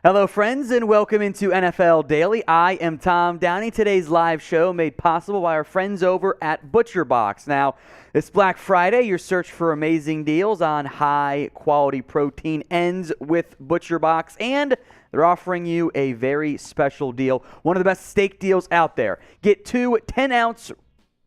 Hello, friends, and welcome into NFL Daily. I am Tom Downey. Today's live show made possible by our friends over at ButcherBox. Now, it's Black Friday. Your search for amazing deals on high-quality protein ends with ButcherBox, and they're offering you a very special deal, one of the best steak deals out there. Get 2 10-ounce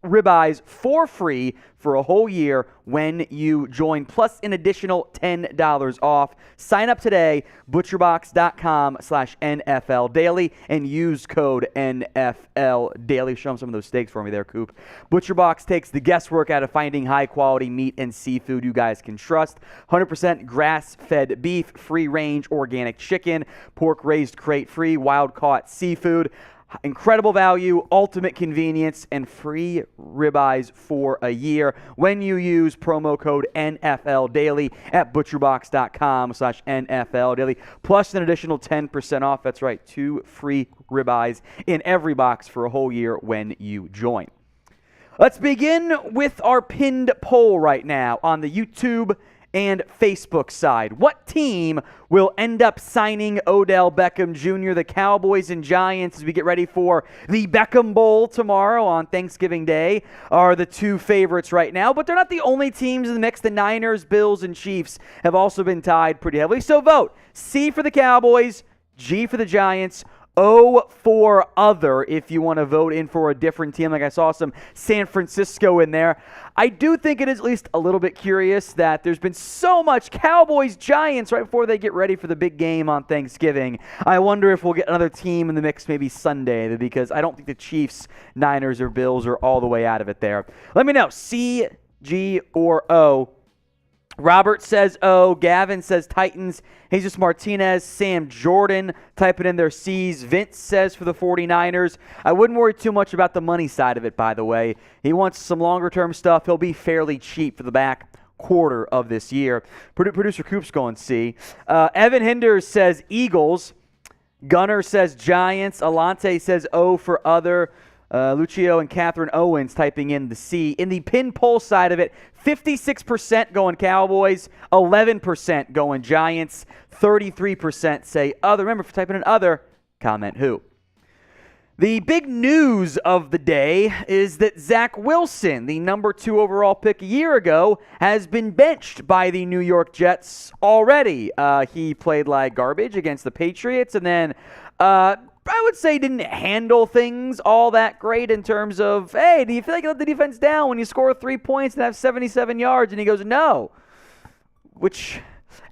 ribeyes for free for a whole year when you join, plus an additional $10 off. Sign up today, butcherbox.com/NFL Daily, and use code NFL Daily. Show them some of those steaks for me there, Coop. ButcherBox takes the guesswork out of finding high-quality meat and seafood you guys can trust. 100% grass-fed beef, free-range organic chicken, pork raised crate-free, wild-caught seafood. Incredible value, ultimate convenience, and free ribeyes for a year when you use promo code NFL Daily at butcherbox.com/NFL Daily, plus an additional 10% off. That's right, 2 free ribeyes in every box for a whole year when you join. Let's begin with our pinned poll right now on the YouTube and Facebook side. What team will end up signing Odell Beckham Jr.? The Cowboys and Giants, as we get ready for the Beckham Bowl tomorrow on Thanksgiving Day, are the 2 favorites right now, but they're not the only teams in the mix. The Niners, Bills, and Chiefs have also been tied pretty heavily. So vote C for the Cowboys, G for the Giants, O for other if you want to vote in for a different team. Like I saw some San Francisco in there. I do think it is at least a little bit curious that there's been so much Cowboys-Giants right before they get ready for the big game on Thanksgiving. I wonder if we'll get another team in the mix maybe Sunday, because I don't think the Chiefs, Niners, or Bills are all the way out of it there. Let me know, C, G, or O. Robert says O. Gavin says Titans. Jesus Martinez, Sam Jordan typing in their C's. Vince says for the 49ers. I wouldn't worry too much about the money side of it, by the way. He wants some longer-term stuff. He'll be fairly cheap for the back quarter of this year. Producer Coop's going C. Evan Hinders says Eagles. Gunner says Giants. Alante says O for other. Lucio and Catherine Owens typing in the C. In the pin poll side of it, 56% going Cowboys, 11% going Giants, 33% say other. Remember, for typing in other, comment who. The big news of the day is that Zach Wilson, the number 2 overall pick a year ago, has been benched by the New York Jets already. He played like garbage against the Patriots, and then I would say didn't handle things all that great in terms of, hey, do you feel like you let the defense down when you score 3 points and have 77 yards? And he goes, no. Which,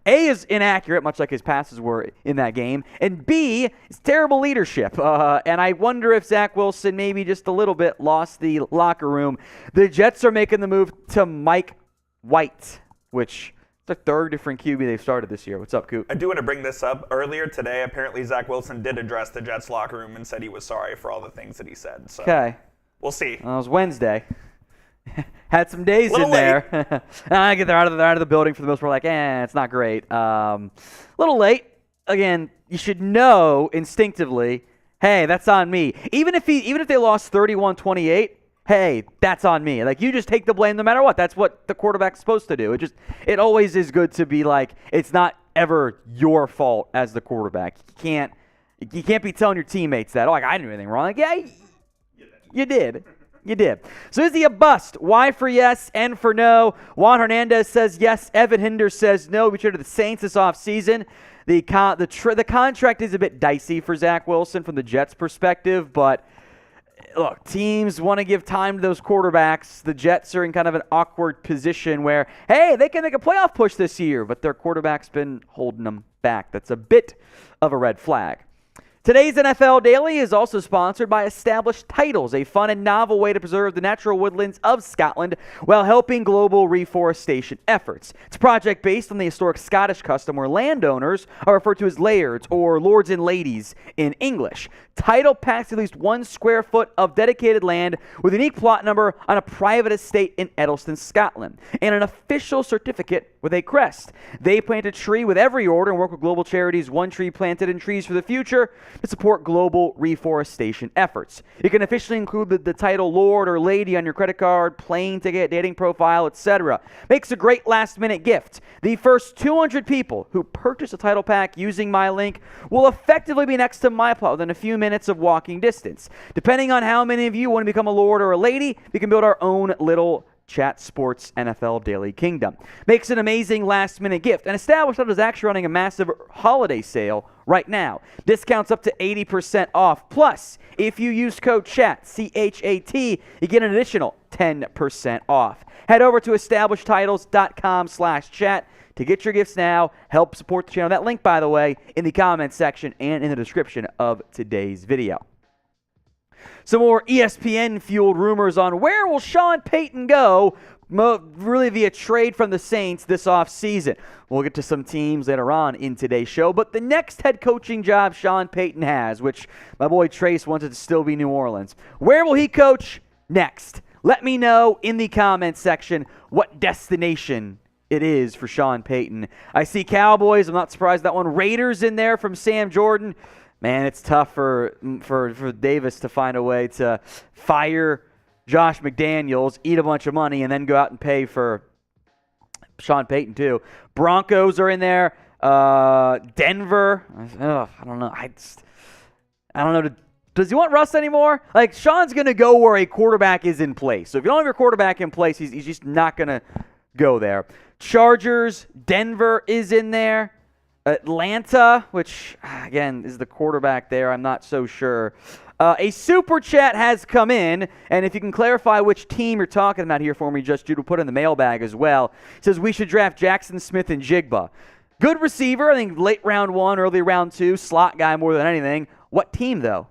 A, is inaccurate, much like his passes were in that game. And B, it's terrible leadership. And I wonder if Zach Wilson maybe just a little bit lost the locker room. The Jets are making the move to Mike White, which the 3rd different QB they've started this year. What's up, Coop? I do want to bring this up. Earlier today, apparently Zach Wilson did address the Jets locker room and said he was sorry for all the things that he said. So okay. We'll see. It was Wednesday. Had some days in there. I get out of the building for the most part. Like, it's not great. A little late. Again, you should know instinctively, hey, that's on me. Even if they lost 31-28, hey, that's on me. Like, you just take the blame no matter what. That's what the quarterback's supposed to do. It always is good to be like, it's not ever your fault as the quarterback. You can't be telling your teammates that. Oh, like, I didn't do anything wrong. Like, yeah, you did. You did. So is he a bust? Y for yes, N for no. Juan Hernandez says yes. Evan Hinders says no. We traded the Saints this offseason. The contract is a bit dicey for Zach Wilson from the Jets' perspective, but look, teams want to give time to those quarterbacks. The Jets are in kind of an awkward position where, hey, they can make a playoff push this year, but their quarterback's been holding them back. That's a bit of a red flag. Today's NFL Daily is also sponsored by Established Titles, a fun and novel way to preserve the natural woodlands of Scotland while helping global reforestation efforts. It's a project based on the historic Scottish custom where landowners are referred to as lairds or lords and ladies in English. title packs at least 1 square foot of dedicated land with a unique plot number on a private estate in Edelston, Scotland, and an official certificate with a crest. They plant a tree with every order and work with global charities One Tree Planted and Trees for the Future to support global reforestation efforts. You can officially include the title Lord or Lady on your credit card, plane ticket, dating profile, etc. Makes a great last-minute gift. The first 200 people who purchase a title pack using my link will effectively be next to my plot within a few minutes of walking distance. Depending on how many of you want to become a Lord or a Lady, we can build our own little Chat Sports NFL Daily Kingdom. Makes an amazing last-minute gift. And Established Title is actually running a massive holiday sale right now. Discounts up to 80% off. Plus, if you use code CHAT, C-H-A-T, you get an additional 10% off. Head over to EstablishedTitles.com/chat to get your gifts now. Help support the channel. That link, by the way, in the comments section and in the description of today's video. Some more ESPN-fueled rumors on where will Sean Payton go, really via trade from the Saints this offseason. We'll get to some teams later on in today's show, but the next head coaching job Sean Payton has, which my boy Trace wants it to still be New Orleans. Where will he coach next? Let me know in the comments section what destination it is for Sean Payton. I see Cowboys. I'm not surprised that one. Raiders in there from Sam Jordan. Man, it's tough for Davis to find a way to fire Josh McDaniels, eat a bunch of money, and then go out and pay for Sean Payton too. Broncos are in there. Denver. I don't know. I don't know. Does he want Russ anymore? Like, Sean's going to go where a quarterback is in place. So if you don't have your quarterback in place, he's just not going to go there. Chargers. Denver is in there. Atlanta, which, again, is the quarterback there. I'm not so sure. A super chat has come in, and if you can clarify which team you're talking about here for me, Just Jude will put in the mailbag as well. It says we should draft Jackson Smith and Jigba. Good receiver, I think late round 1, early round 2, slot guy more than anything. What team, though?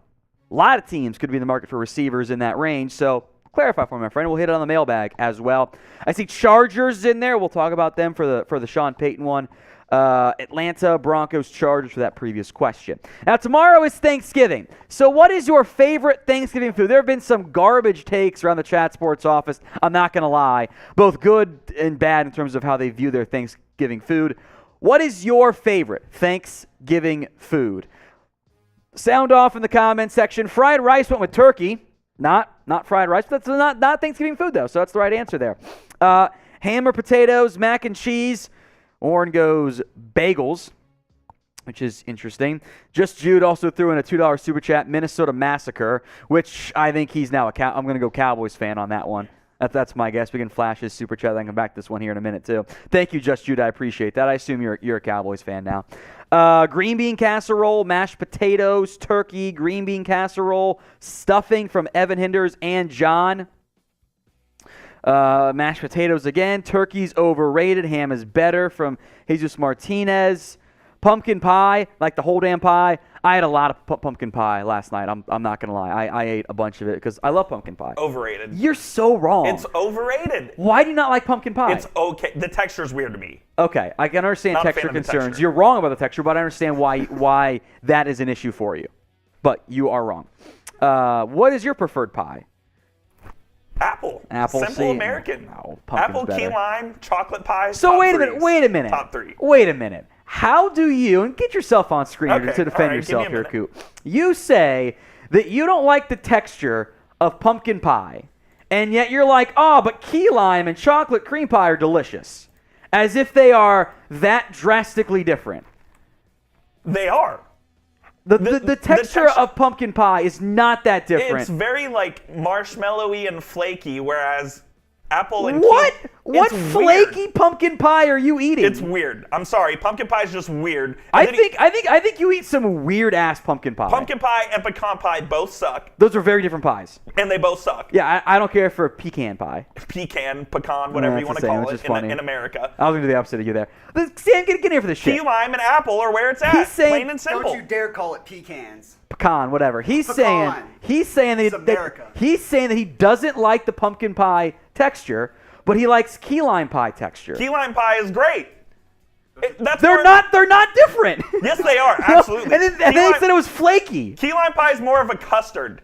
A lot of teams could be in the market for receivers in that range, so clarify for me, my friend. We'll hit it on the mailbag as well. I see Chargers in there. We'll talk about them for the Sean Payton one. Atlanta, Broncos, Chargers for that previous question. Now, tomorrow is Thanksgiving. So what is your favorite Thanksgiving food? There have been some garbage takes around the Chat Sports office. I'm not going to lie. Both good and bad in terms of how they view their Thanksgiving food. What is your favorite Thanksgiving food? Sound off in the comments section. Fried rice went with turkey. Not fried rice. But that's not Thanksgiving food, though. So that's the right answer there. Ham or potatoes, mac and cheese. Orrin goes bagels, which is interesting. Just Jude also threw in a $2 super chat, Minnesota Massacre, which I think he's now I'm going to go Cowboys fan on that one. That's my guess. We can flash his super chat. I can come back to this one here in a minute, too. Thank you, Just Jude. I appreciate that. I assume you're a Cowboys fan now. Green bean casserole, mashed potatoes, turkey, green bean casserole, stuffing from Evan Hinders and John. Mashed potatoes again. Turkey's overrated. Ham is better from Jesus Martinez. Pumpkin pie, like the whole damn pie. I had a lot of pumpkin pie last night. I'm not going to lie. I ate a bunch of it because I love pumpkin pie. Overrated. You're so wrong. It's overrated. Why do you not like pumpkin pie? It's okay. The texture is weird to me. Okay, I can understand Not texture a fan of the concerns. texture. You're wrong about the texture, but I understand why that is an issue for you. But you are wrong. What is your preferred pie? Apple. Simple American. No, Apple, better. key lime, chocolate pie. So wait a minute. Top 3. Wait a minute. How do you, and get yourself on screen Okay, to defend all right, yourself give me a here, Coop. You say that you don't like the texture of pumpkin pie, and yet you're like, but key lime and chocolate cream pie are delicious. As if they are that drastically different. They are. The texture of pumpkin pie is not that different. It's very like marshmallowy and flaky, whereas apple and What flaky pumpkin pie are you eating? It's weird. I'm sorry. Pumpkin pie is just weird. I think you eat some weird ass pumpkin pie. Pumpkin pie and pecan pie both suck. Those are very different pies. And they both suck. Yeah, I don't care for pecan pie. Pecan, pecan, whatever you want to call it in America. I was going to do the opposite of you there. Sam, get in here for this shit. Key lime and apple are where it's at. He's saying, plain and simple. Don't you dare call it pecans. Pecan, whatever. He's Pecan. saying that he doesn't like the pumpkin pie texture, but he likes key lime pie texture. Key lime pie is great. They're not different. Yes, they are. Absolutely. And then they said it was flaky. Key lime pie is more of a custard.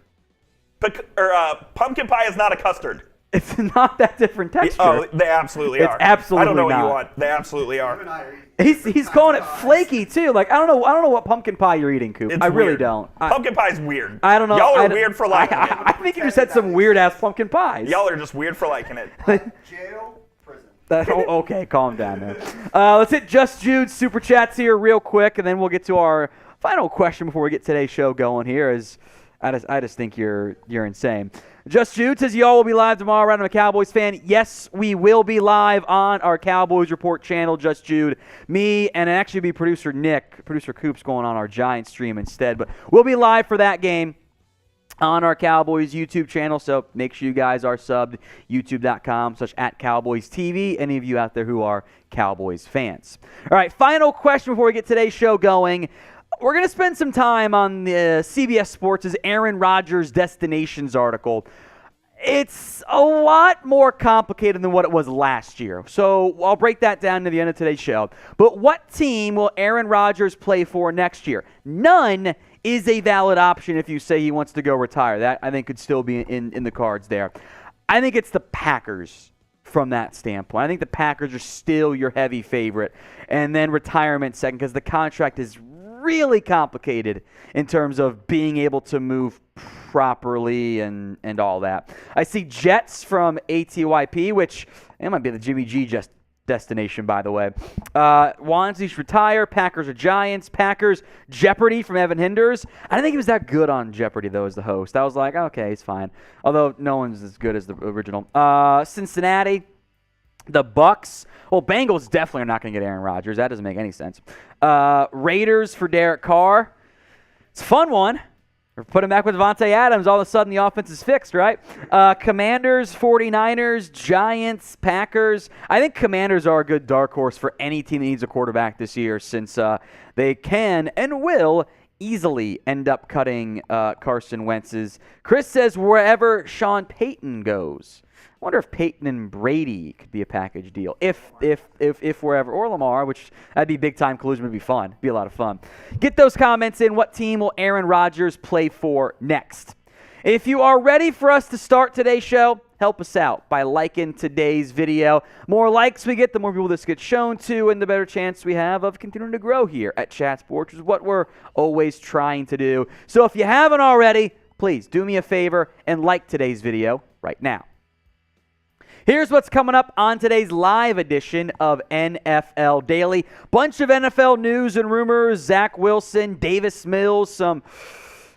Pumpkin pie is not a custard. It's not that different texture. Oh, they absolutely are. It's absolutely I don't know not. what you want. They absolutely are. He's calling it flaky too. Like I don't know what pumpkin pie you're eating, Coop. I really don't. Pumpkin pie is weird. I don't know. Y'all are weird for liking it. I think you just had some weird ass pumpkin pies. Y'all are just weird for liking it. Jail, prison. Okay, calm down there. Let's hit Just Jude super chats here real quick, and then we'll get to our final question before we get today's show going here. I just think you're insane. Just Jude says, y'all will be live tomorrow around I'm a Cowboys fan. Yes, we will be live on our Cowboys Report channel, Just Jude. Me and actually be producer Coop's going on our Giants stream instead. But we'll be live for that game on our Cowboys YouTube channel. So make sure you guys are subbed, youtube.com/@CowboysTV. Any of you out there who are Cowboys fans. All right, final question before we get today's show going. We're going to spend some time on the CBS Sports' Aaron Rodgers Destinations article. It's a lot more complicated than what it was last year. So I'll break that down to the end of today's show. But what team will Aaron Rodgers play for next year? None is a valid option if you say he wants to go retire. That, I think, could still be in the cards there. I think it's the Packers from that standpoint. I think the Packers are still your heavy favorite. And then retirement second because the contract is really complicated in terms of being able to move properly and all that. I see Jets from ATYP, which it might be the Jimmy G destination, by the way. Wants to retire. Packers or Giants. Packers, Jeopardy from Evan Hinders. I didn't think he was that good on Jeopardy, though, as the host. I was like, okay, he's fine. Although no one's as good as the original. Cincinnati. The Bucks. Well, Bengals definitely are not going to get Aaron Rodgers. That doesn't make any sense. Raiders for Derek Carr. It's a fun one. Or put him back with Devontae Adams. All of a sudden, the offense is fixed, right? Commanders, 49ers, Giants, Packers. I think Commanders are a good dark horse for any team that needs a quarterback this year since they can and will easily end up cutting Carson Wentz's. Chris says wherever Sean Payton goes. I wonder if Payton and Brady could be a package deal. If wherever, or Lamar, which that'd be big time collusion, would be fun. It'd be a lot of fun. Get those comments in. What team will Aaron Rodgers play for next? If you are ready for us to start today's show, help us out by liking today's video. More likes we get, the more people this gets shown to, and the better chance we have of continuing to grow here at Chat Sports, which is what we're always trying to do. So if you haven't already, please do me a favor and like today's video right now. Here's what's coming up on today's live edition of NFL Daily. Bunch of NFL news and rumors. Zach Wilson, Davis Mills, some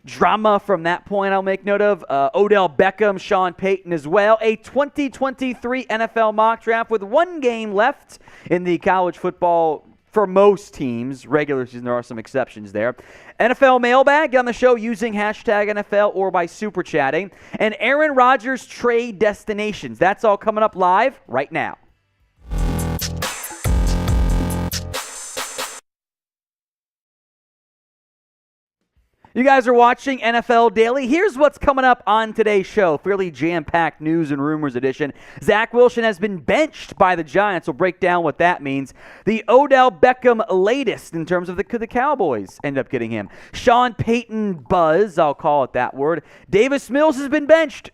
drama from that point I'll make note of. Odell Beckham, Sean Payton as well. A 2023 NFL mock draft with one game left in the college football for most teams. Regular season, there are some exceptions there. NFL mailbag on the show using hashtag NFL or by super chatting. And Aaron Rodgers trade destinations. That's all coming up live right now. You guys are watching NFL Daily. Here's what's coming up on today's show. Fairly jam-packed news and rumors edition. Zach Wilson has been benched by the Giants. We'll break down what that means. The Odell Beckham latest in terms of the Cowboys end up getting him. Sean Payton buzz, I'll call it that word. Davis Mills has been benched.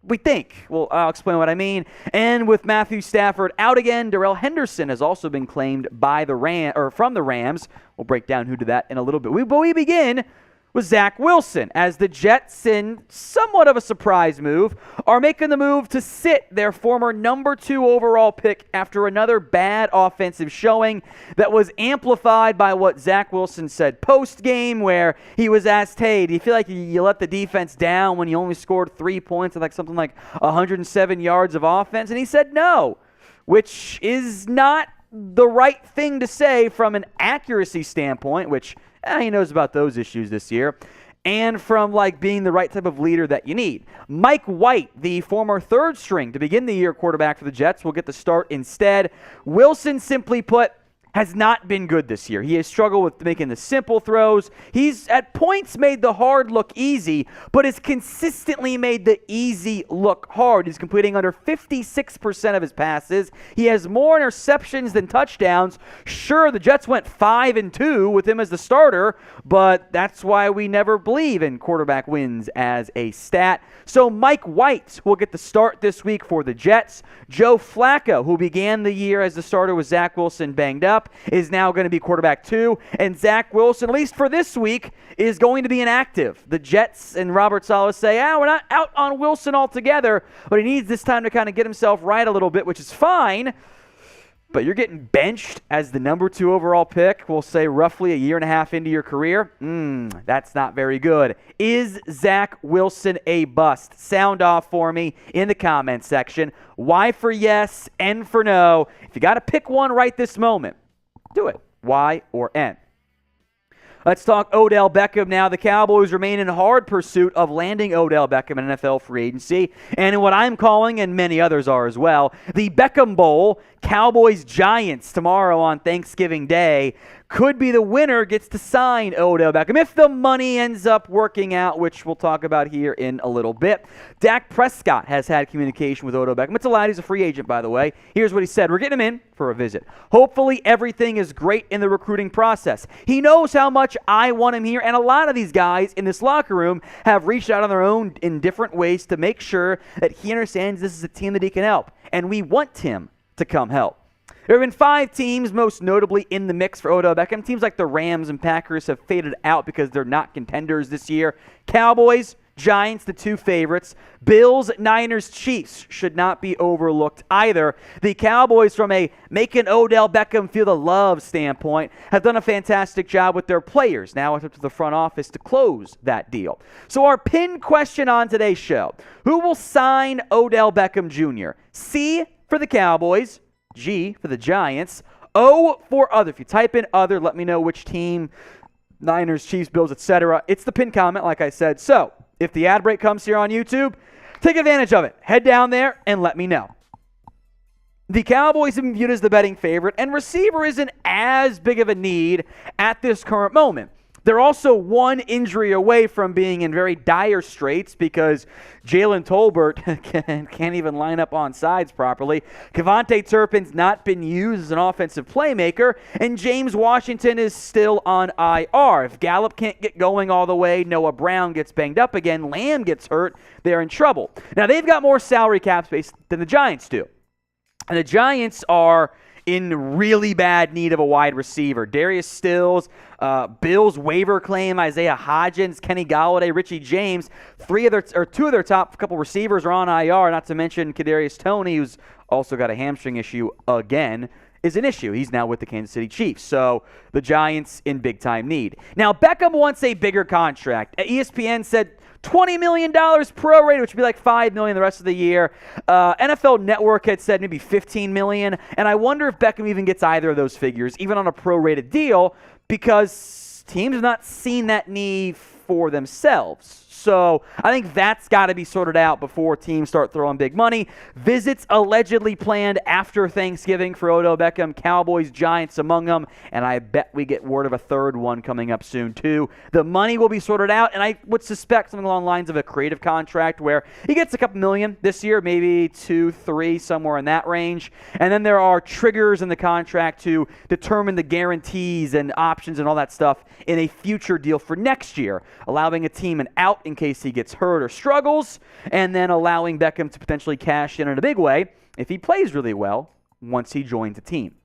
We think. Well, I'll explain what I mean. And with Matthew Stafford out again, Darrell Henderson has also been claimed by from the Rams. We'll break down who did that in a little bit. But we begin with Zach Wilson, as the Jets, in somewhat of a surprise move, are making the move to sit their former number 2 overall pick after another bad offensive showing that was amplified by what Zach Wilson said post-game, where he was asked, hey, do you feel like you let the defense down when you only scored 3 points and something like 107 yards of offense? And he said no, which is not the right thing to say from an accuracy standpoint, which he knows about those issues this year, and from being the right type of leader that you need. Mike White, the former third string to begin the year quarterback for the Jets, will get the start instead. Wilson simply put, has not been good this year. He has struggled with making the simple throws. He's at points made the hard look easy, but has consistently made the easy look hard. He's completing under 56% of his passes. He has more interceptions than touchdowns. Sure, the Jets went 5-2 with him as the starter, but that's why we never believe in quarterback wins as a stat. So Mike White will get the start this week for the Jets. Joe Flacco, who began the year as the starter with Zach Wilson banged up, is now going to be quarterback 2. And Zach Wilson, at least for this week, is going to be inactive. The Jets and Robert Saleh say, we're not out on Wilson altogether, but he needs this time to kind of get himself right a little bit, which is fine. But you're getting benched as the number 2 overall pick, we'll say roughly a year and a half into your career. That's not very good. Is Zach Wilson a bust? Sound off for me in the comments section. Y for yes, N for no. If you got to pick one right this moment, do it. Y or N. Let's talk Odell Beckham now. The Cowboys remain in hard pursuit of landing Odell Beckham in NFL free agency. And in what I'm calling, and many others are as well, the Beckham Bowl, Cowboys-Giants tomorrow on Thanksgiving Day. Could be the winner gets to sign Odell Beckham if the money ends up working out, which we'll talk about here in a little bit. Dak Prescott has had communication with Odell Beckham. It's allowed. He's a free agent, by the way. Here's what he said. We're getting him in for a visit. Hopefully everything is great in the recruiting process. He knows how much I want him here, and a lot of these guys in this locker room have reached out on their own in different ways to make sure that he understands this is a team that he can help, and we want him to come help. There have been 5 teams, most notably in the mix for Odell Beckham. Teams like the Rams and Packers have faded out because they're not contenders this year. Cowboys, Giants, the 2 favorites. Bills, Niners, Chiefs should not be overlooked either. The Cowboys, from a making Odell Beckham feel the love standpoint, have done a fantastic job with their players. Now it's up to the front office to close that deal. So our pinned question on today's show: who will sign Odell Beckham Jr.? C for the Cowboys, G for the Giants, O for other. If you type in other, let me know which team, Niners, Chiefs, Bills, etc. It's the pinned comment, like I said. So if the ad break comes here on YouTube, take advantage of it. Head down there and let me know. The Cowboys have been viewed as the betting favorite, and receiver isn't as big of a need at this current moment. They're also one injury away from being in very dire straits because Jalen Tolbert can't even line up on sides properly. Kevontae Turpin's not been used as an offensive playmaker, and James Washington is still on IR. If Gallup can't get going all the way, Noah Brown gets banged up again, Lamb gets hurt, they're in trouble. Now, they've got more salary cap space than the Giants do. And the Giants are in really bad need of a wide receiver. Darius Stills, Bills waiver claim, Isaiah Hodgins, Kenny Golladay, Richie James. 2 of their top couple receivers are on IR, not to mention Kadarius Toney, who's also got a hamstring issue again, is an issue. He's now with the Kansas City Chiefs. So the Giants in big-time need. Now, Beckham wants a bigger contract. ESPN said $20 million prorated, which would be like $5 million the rest of the year. NFL Network had said maybe $15 million, and I wonder if Beckham even gets either of those figures, even on a prorated deal, because teams have not seen that need for themselves. So I think that's got to be sorted out before teams start throwing big money. Visits allegedly planned after Thanksgiving for Odell Beckham, Cowboys, Giants among them, and I bet we get word of a third one coming up soon too. The money will be sorted out, and I would suspect something along the lines of a creative contract where he gets a couple million this year, maybe 2, 3, somewhere in that range. And then there are triggers in the contract to determine the guarantees and options and all that stuff in a future deal for next year, allowing a team an out in case he gets hurt or struggles, and then allowing Beckham to potentially cash in a big way if he plays really well once he joins the team.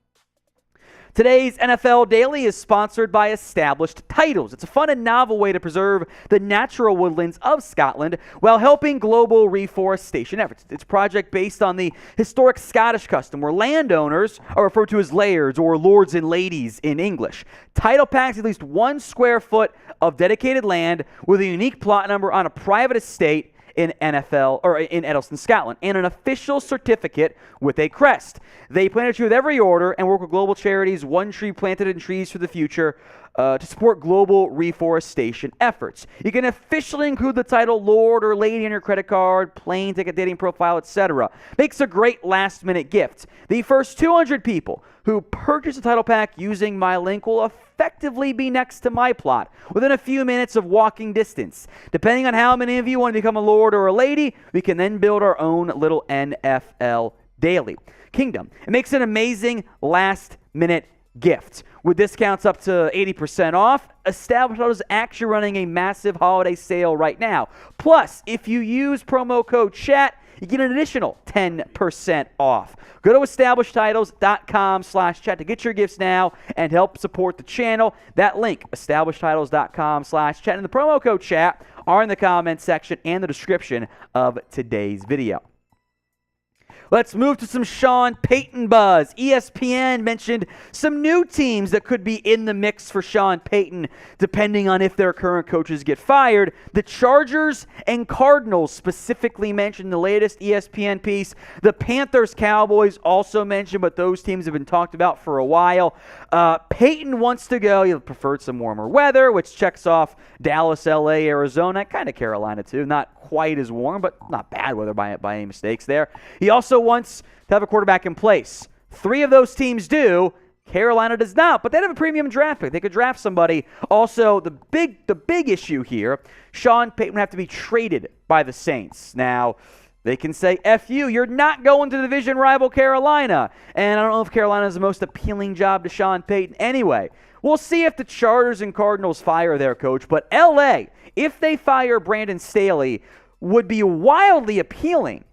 Today's NFL Daily is sponsored by Established Titles. It's a fun and novel way to preserve the natural woodlands of Scotland while helping global reforestation efforts. It's a project based on the historic Scottish custom where landowners are referred to as lairds or lords and ladies in English. Title packs at least 1 square foot of dedicated land with a unique plot number on a private estate in Edelston, Scotland, and an official certificate with a crest. They plant a tree with every order and work with global charities, One Tree Planted in Trees for the Future, to support global reforestation efforts. You can officially include the title Lord or Lady on your credit card, plane ticket, dating profile, etc. Makes a great last-minute gift. The first 200 people who purchase a title pack using my link will effectively be next to my plot, within a few minutes of walking distance. Depending on how many of you want to become a Lord or a Lady, we can then build our own little NFL Daily Kingdom. It makes an amazing last-minute gift. With discounts up to 80% off, Established Titles is actually running a massive holiday sale right now. Plus, if you use promo code CHAT, you get an additional 10% off. Go to establishedtitles.com/chat to get your gifts now and help support the channel. That link, establishedtitles.com/chat, and the promo code CHAT are in the comments section and the description of today's video. Let's move to some Sean Payton buzz. ESPN mentioned some new teams that could be in the mix for Sean Payton, depending on if their current coaches get fired. The Chargers and Cardinals specifically mentioned in the latest ESPN piece. The Panthers, Cowboys also mentioned, but those teams have been talked about for a while. Payton wants to go. He preferred some warmer weather, which checks off Dallas, LA, Arizona, kind of Carolina too. Not quite as warm, but not bad weather by any mistakes there. He also wants to have a quarterback in place. 3 of those teams do. Carolina does not, but they have a premium draft pick. They could draft somebody. Also, the big issue here, Sean Payton would have to be traded by the Saints. Now, they can say, F you, you're not going to the division rival Carolina. And I don't know if Carolina is the most appealing job to Sean Payton anyway. We'll see if the Chargers and Cardinals fire their coach, but LA, if they fire Brandon Staley, would be wildly appealing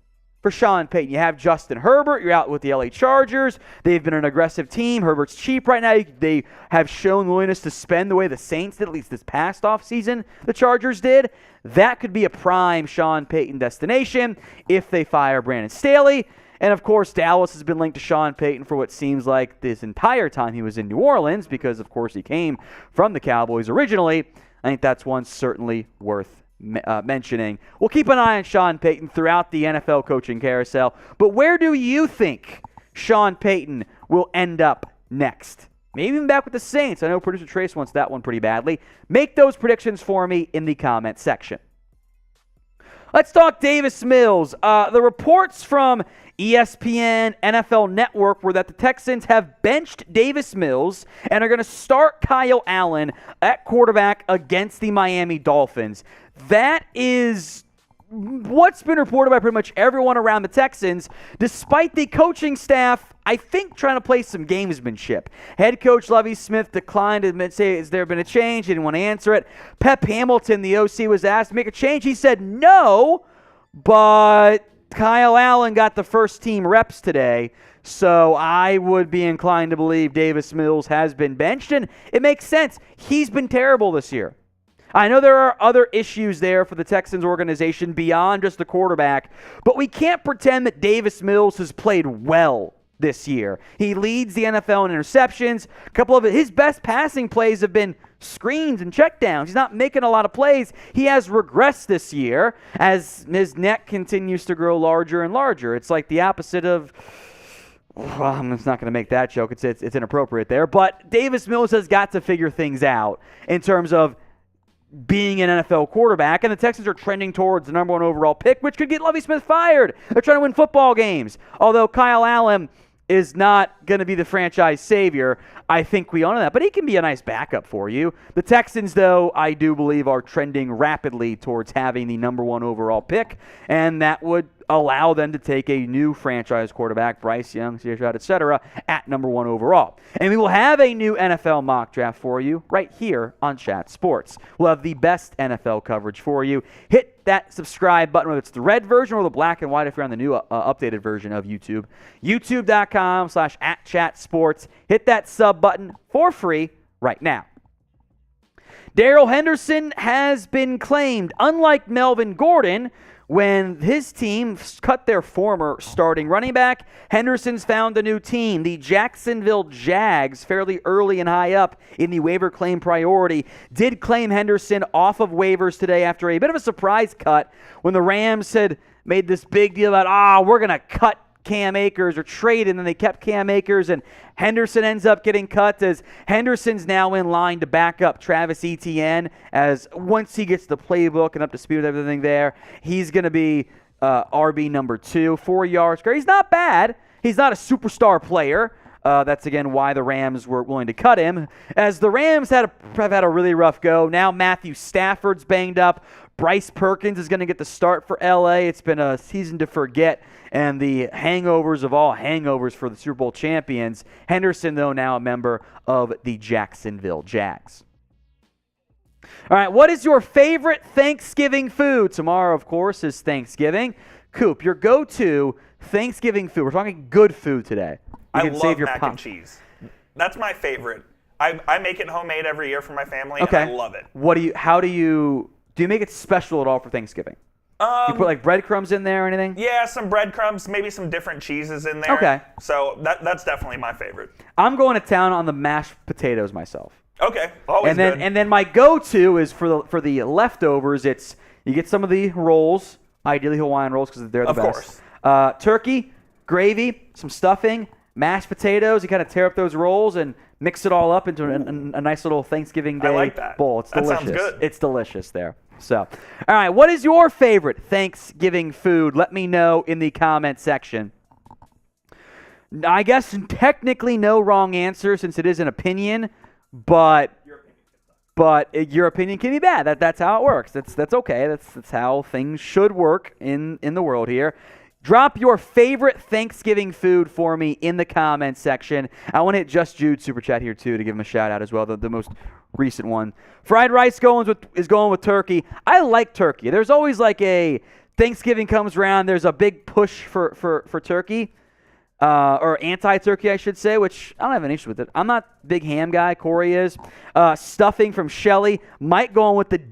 for Sean Payton. You have Justin Herbert. You're out with the LA Chargers. They've been an aggressive team. Herbert's cheap right now. They have shown willingness to spend the way the Saints did, at least this past offseason the Chargers did. That could be a prime Sean Payton destination if they fire Brandon Staley. And, of course, Dallas has been linked to Sean Payton for what seems like this entire time he was in New Orleans because, of course, he came from the Cowboys originally. I think that's one certainly worth mentioning. We'll keep an eye on Sean Payton throughout the NFL coaching carousel. But where do you think Sean Payton will end up next? Maybe even back with the Saints. I know producer Trace wants that one pretty badly. Make those predictions for me in the comment section. Let's talk Davis Mills. The reports from ESPN, NFL Network were that the Texans have benched Davis Mills and are going to start Kyle Allen at quarterback against the Miami Dolphins. That is what's been reported by pretty much everyone around the Texans, despite the coaching staff, I think, trying to play some gamesmanship. Head coach Lovie Smith declined to say, has there been a change? He didn't want to answer it. Pep Hamilton, the OC, was asked to make a change. He said no, but Kyle Allen got the first team reps today, so I would be inclined to believe Davis Mills has been benched, and it makes sense. He's been terrible this year. I know there are other issues there for the Texans organization beyond just the quarterback, but we can't pretend that Davis Mills has played well this year. He leads the NFL in interceptions. A couple of his best passing plays have been screens and checkdowns. He's not making a lot of plays. He has regressed this year as his neck continues to grow larger and larger. It's like the opposite of... Well, I'm just not going to make that joke. It's inappropriate there. But Davis Mills has got to figure things out in terms of being an NFL quarterback, and the Texans are trending towards the number 1 overall pick, which could get Lovie Smith fired. They're trying to win football games. Although Kyle Allen is not going to be the franchise savior, I think we all know that. But he can be a nice backup for you. The Texans, though, I do believe are trending rapidly towards having the number 1 overall pick, and that would allow them to take a new franchise quarterback, Bryce Young, C.J. Stroud, etc., at number 1 overall. And we will have a new NFL mock draft for you right here on Chat Sports. We'll have the best NFL coverage for you. Hit that subscribe button, whether it's the red version or the black and white if you're on the new updated version of YouTube. YouTube.com/@ChatSports. Hit that sub button for free right now. Darrell Henderson has been claimed. Unlike Melvin Gordon, when his team cut their former starting running back, Henderson's found a new team. The Jacksonville Jags, fairly early and high up in the waiver claim priority, did claim Henderson off of waivers today after a bit of a surprise cut when the Rams had made this big deal about, we're going to cut Cam Akers or traded, and then they kept Cam Akers, and Henderson ends up getting cut as Henderson's now in line to back up Travis Etienne as once he gets the playbook and up to speed with everything there, he's going to be RB number 2, 4 yards. He's not bad. He's not a superstar player. That's, again, why the Rams were willing to cut him. As the Rams have had a really rough go. Now Matthew Stafford's banged up. Bryce Perkins is going to get the start for L.A. It's been a season to forget, and the hangovers of all hangovers for the Super Bowl champions. Henderson, though, now a member of the Jacksonville Jags. All right, what is your favorite Thanksgiving food? Tomorrow, of course, is Thanksgiving. Coop, your go-to Thanksgiving food. We're talking good food today. I love mac and cheese. That's my favorite. I make it homemade every year for my family, and I love it. How do you make it special at all for Thanksgiving? You put like breadcrumbs in there or anything? Yeah, some breadcrumbs, maybe some different cheeses in there. Okay. So that's definitely my favorite. I'm going to town on the mashed potatoes myself. Okay, always good. And then my go-to is for the leftovers. It's you get some of the rolls, ideally Hawaiian rolls because they're the best. Of course. Turkey, gravy, some stuffing, mashed potatoes. You kind of tear up those rolls and mix it all up into a nice little Thanksgiving Day bowl. It's delicious. That sounds good. It's delicious there. So, all right, what is your favorite Thanksgiving food? Let me know in the comment section. I guess technically no wrong answer since it is an opinion, but your opinion can be bad. That's how it works. That's okay. That's how things should work in the world here. Drop your favorite Thanksgiving food for me in the comments section. I want to hit Just Jude Super Chat here, too, to give him a shout-out as well, the most recent one. Fried rice is going with turkey. I like turkey. There's always like a Thanksgiving comes around, there's a big push for turkey, or anti-turkey, I should say, which I don't have an issue with it. I'm not a big ham guy. Corey is. Stuffing from Shelly. Mike going with the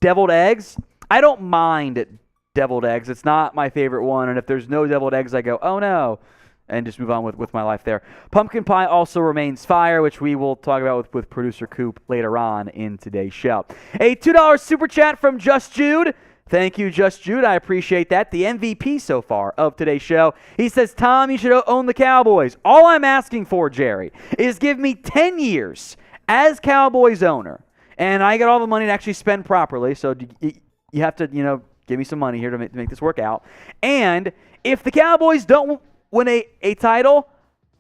deviled eggs. I don't mind deviled eggs. It's not my favorite one, and if there's no deviled eggs, I go, oh no, and just move on with my life there. Pumpkin pie also remains fire, which we will talk about with producer Coop later on in today's show. A $2 super chat from Just Jude. Thank you, Just Jude. I appreciate that. The MVP so far of today's show. He says, Tom, you should own the Cowboys. All I'm asking for, Jerry, is give me 10 years as Cowboys owner, and I get all the money to actually spend properly, so you have to, give me some money here to make this work out. And if the Cowboys don't win a title,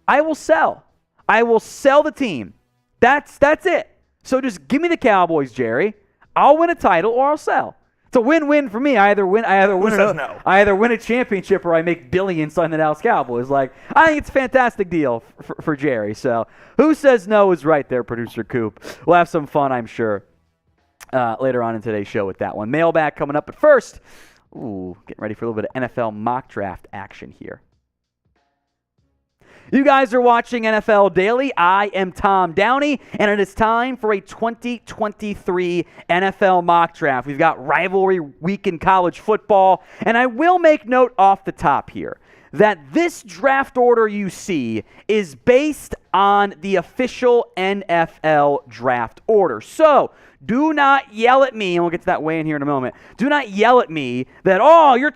I will sell. I will sell the team. That's it. So just give me the Cowboys, Jerry. I'll win a title or I'll sell. It's a win-win for me. I either win a championship or I make billions on the Dallas Cowboys. I think it's a fantastic deal for Jerry. So who says no is right there, producer Coop. We'll have some fun, I'm sure. Later on in today's show with that one. Mailbag coming up, but first, getting ready for a little bit of NFL mock draft action here. You guys are watching NFL Daily. I am Tom Downey, and it is time for a 2023 NFL mock draft. We've got rivalry week in college football, and I will make note off the top here that this draft order you see is based on the official NFL draft order. So, do not yell at me, and we'll get to that weigh-in here in a moment. Do not yell at me that,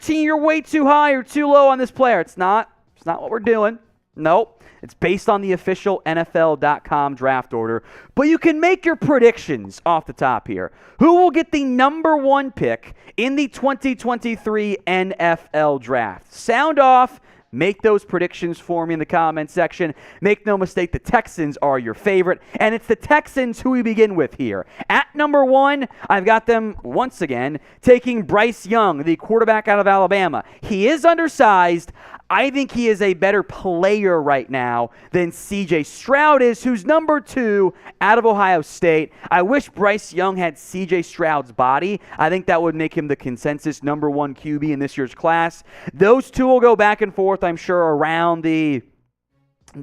you're way too high or too low on this player. It's not what we're doing. Nope. It's based on the official NFL.com draft order. But you can make your predictions off the top here. Who will get the number 1 pick in the 2023 NFL draft? Sound off. Make those predictions for me in the comment section. Make no mistake, the Texans are your favorite, and it's the Texans who we begin with here. At number 1, I've got them, once again, taking Bryce Young, the quarterback out of Alabama. He is undersized. I think he is a better player right now than C.J. Stroud is, who's number 2 out of Ohio State. I wish Bryce Young had C.J. Stroud's body. I think that would make him the consensus number 1 QB in this year's class. Those two will go back and forth, I'm sure, around the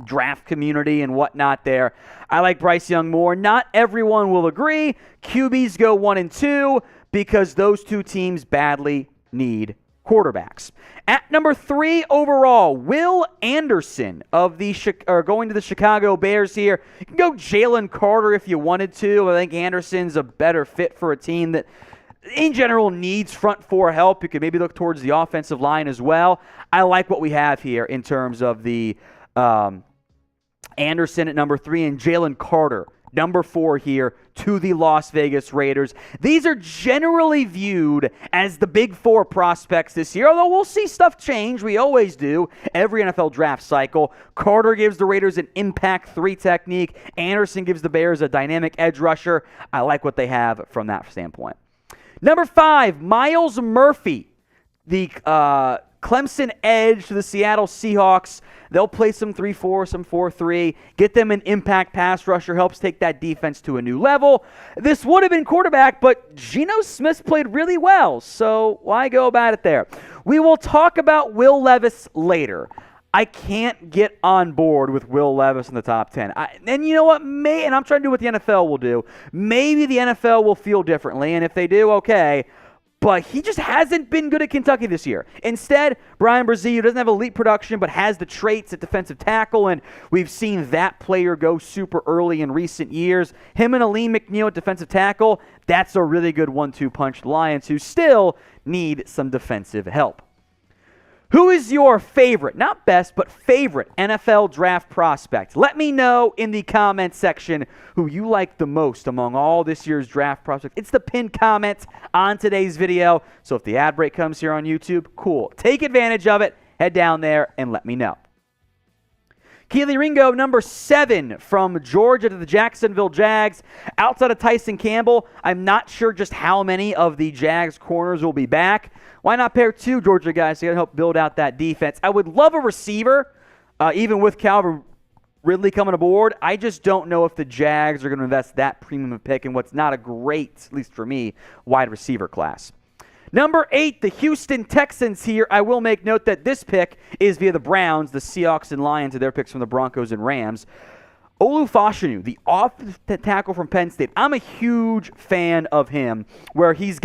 draft community and whatnot there. I like Bryce Young more. Not everyone will agree. QBs go 1 and 2 because those two teams badly need quarterbacks. At number 3 overall, Will Anderson going to the Chicago Bears here. You can go Jalen Carter if you wanted to. I think Anderson's a better fit for a team that in general, needs front four help. You could maybe look towards the offensive line as well. I like what we have here in terms of the Anderson at number 3 and Jalen Carter, number 4 here to the Las Vegas Raiders. These are generally viewed as the big 4 prospects this year, although we'll see stuff change. We always do every NFL draft cycle. Carter gives the Raiders an impact 3 technique. Anderson gives the Bears a dynamic edge rusher. I like what they have from that standpoint. Number 5, Myles Murphy, the Clemson edge to the Seattle Seahawks. They'll play some 3-4, some 4-3, get them an impact pass rusher, helps take that defense to a new level. This would have been quarterback, but Geno Smith played really well, so why go about it there? We will talk about Will Levis later. I can't get on board with Will Levis in the top 10. And you know what? And I'm trying to do what the NFL will do. Maybe the NFL will feel differently, and if they do, okay. But he just hasn't been good at Kentucky this year. Instead, Brian Brzee, who doesn't have elite production but has the traits at defensive tackle, and we've seen that player go super early in recent years. Him and Aleem McNeil at defensive tackle, that's a really good 1-2 punch. The Lions, who still need some defensive help. Who is your favorite, not best, but favorite NFL draft prospect? Let me know in the comment section who you like the most among all this year's draft prospects. It's the pinned comment on today's video. So if the ad break comes here on YouTube, cool. Take advantage of it. Head down there and let me know. Keely Ringo, number 7 from Georgia to the Jacksonville Jags. Outside of Tyson Campbell, I'm not sure just how many of the Jags corners will be back. Why not pair 2 Georgia guys to help build out that defense? I would love a receiver, even with Calvin Ridley coming aboard. I just don't know if the Jags are going to invest that premium pick in what's not a great, at least for me, wide receiver class. Number 8, the Houston Texans here. I will make note that this pick is via the Browns, the Seahawks and Lions, and their picks from the Broncos and Rams. Olu Fashanu, the offensive tackle from Penn State. I'm a huge fan of him, where he's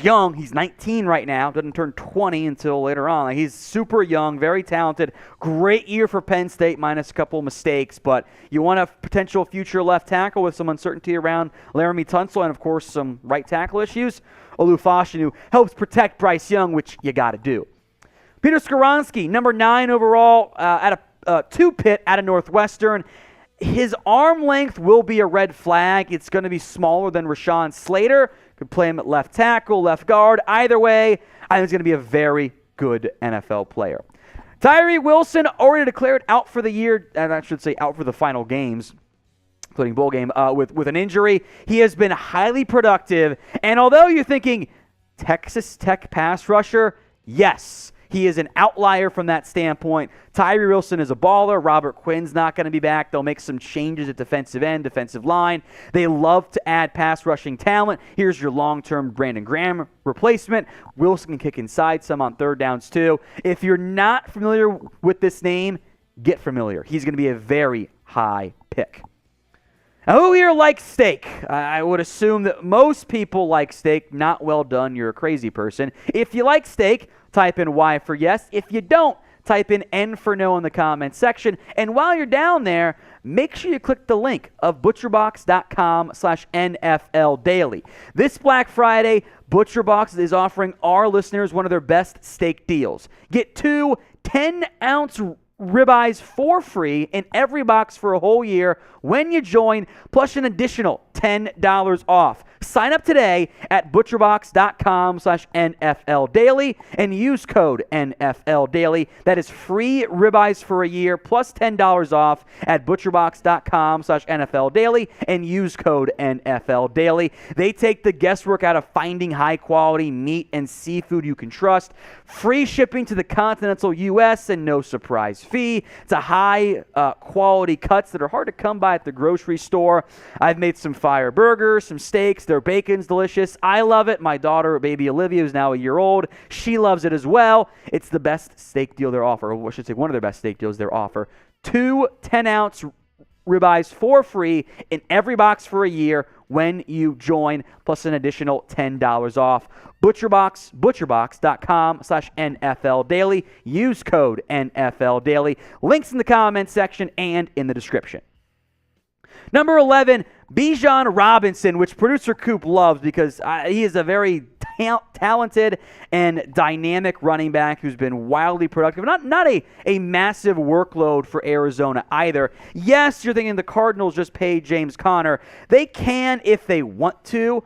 young. He's 19 right now. Doesn't turn 20 until later on. He's super young, very talented. Great year for Penn State, minus a couple mistakes. But you want a potential future left tackle with some uncertainty around Laramie Tunsil and, of course, some right tackle issues. Olu Fashanu helps protect Bryce Young, which you got to do. Peter Skoronski, number 9 overall, at a 2-pit out of Northwestern. His arm length will be a red flag. It's going to be smaller than Rashawn Slater. Could play him at left tackle, left guard. Either way, I think he's going to be a very good NFL player. Tyree Wilson already declared out for the year, and I should say out for the final games, including bowl game, with an injury. He has been highly productive, and although you're thinking Texas Tech pass rusher, yes, he is an outlier from that standpoint. Tyree Wilson is a baller. Robert Quinn's not going to be back. They'll make some changes at defensive end, defensive line. They love to add pass rushing talent. Here's your long-term Brandon Graham replacement. Wilson can kick inside some on third downs too. If you're not familiar with this name, get familiar. He's going to be a very high pick. Now, who here likes steak? I would assume that most people like steak. Not well done. You're a crazy person. If you like steak, type in Y for yes. If you don't, type in N for no in the comments section. And while you're down there, make sure you click the link of butcherbox.com/NFL Daily. This Black Friday, ButcherBox is offering our listeners one of their best steak deals. Get 2 10-ounce ribeyes for free in every box for a whole year when you join, plus an additional $10 off. Sign up today at butcherbox.com/NFL Daily and use code NFL Daily. That is free ribeyes for a year plus $10 off at butcherbox.com/NFL Daily and use code NFL Daily. They take the guesswork out of finding high quality meat and seafood you can trust. Free shipping to the continental U.S. and no surprise fee. It's a high quality cuts that are hard to come by at the grocery store. I've made some fire burgers, some steaks. Their bacon's delicious. I love it. My daughter, baby Olivia, is now a year old. She loves it as well. It's the best steak deal they offer, or I should say one of their best steak deals they offer. 2 10-ounce ribeyes for free in every box for a year when you join, plus an additional $10 off. butcherbox.com/NFL Daily. Use code NFL Daily. Links in the comments section and in the description. Number 11, Bijan Robinson, which producer Coop loves because he is a very talented and dynamic running back who's been wildly productive. Not a massive workload for Arizona either. Yes, you're thinking the Cardinals just paid James Conner. They can, if they want to,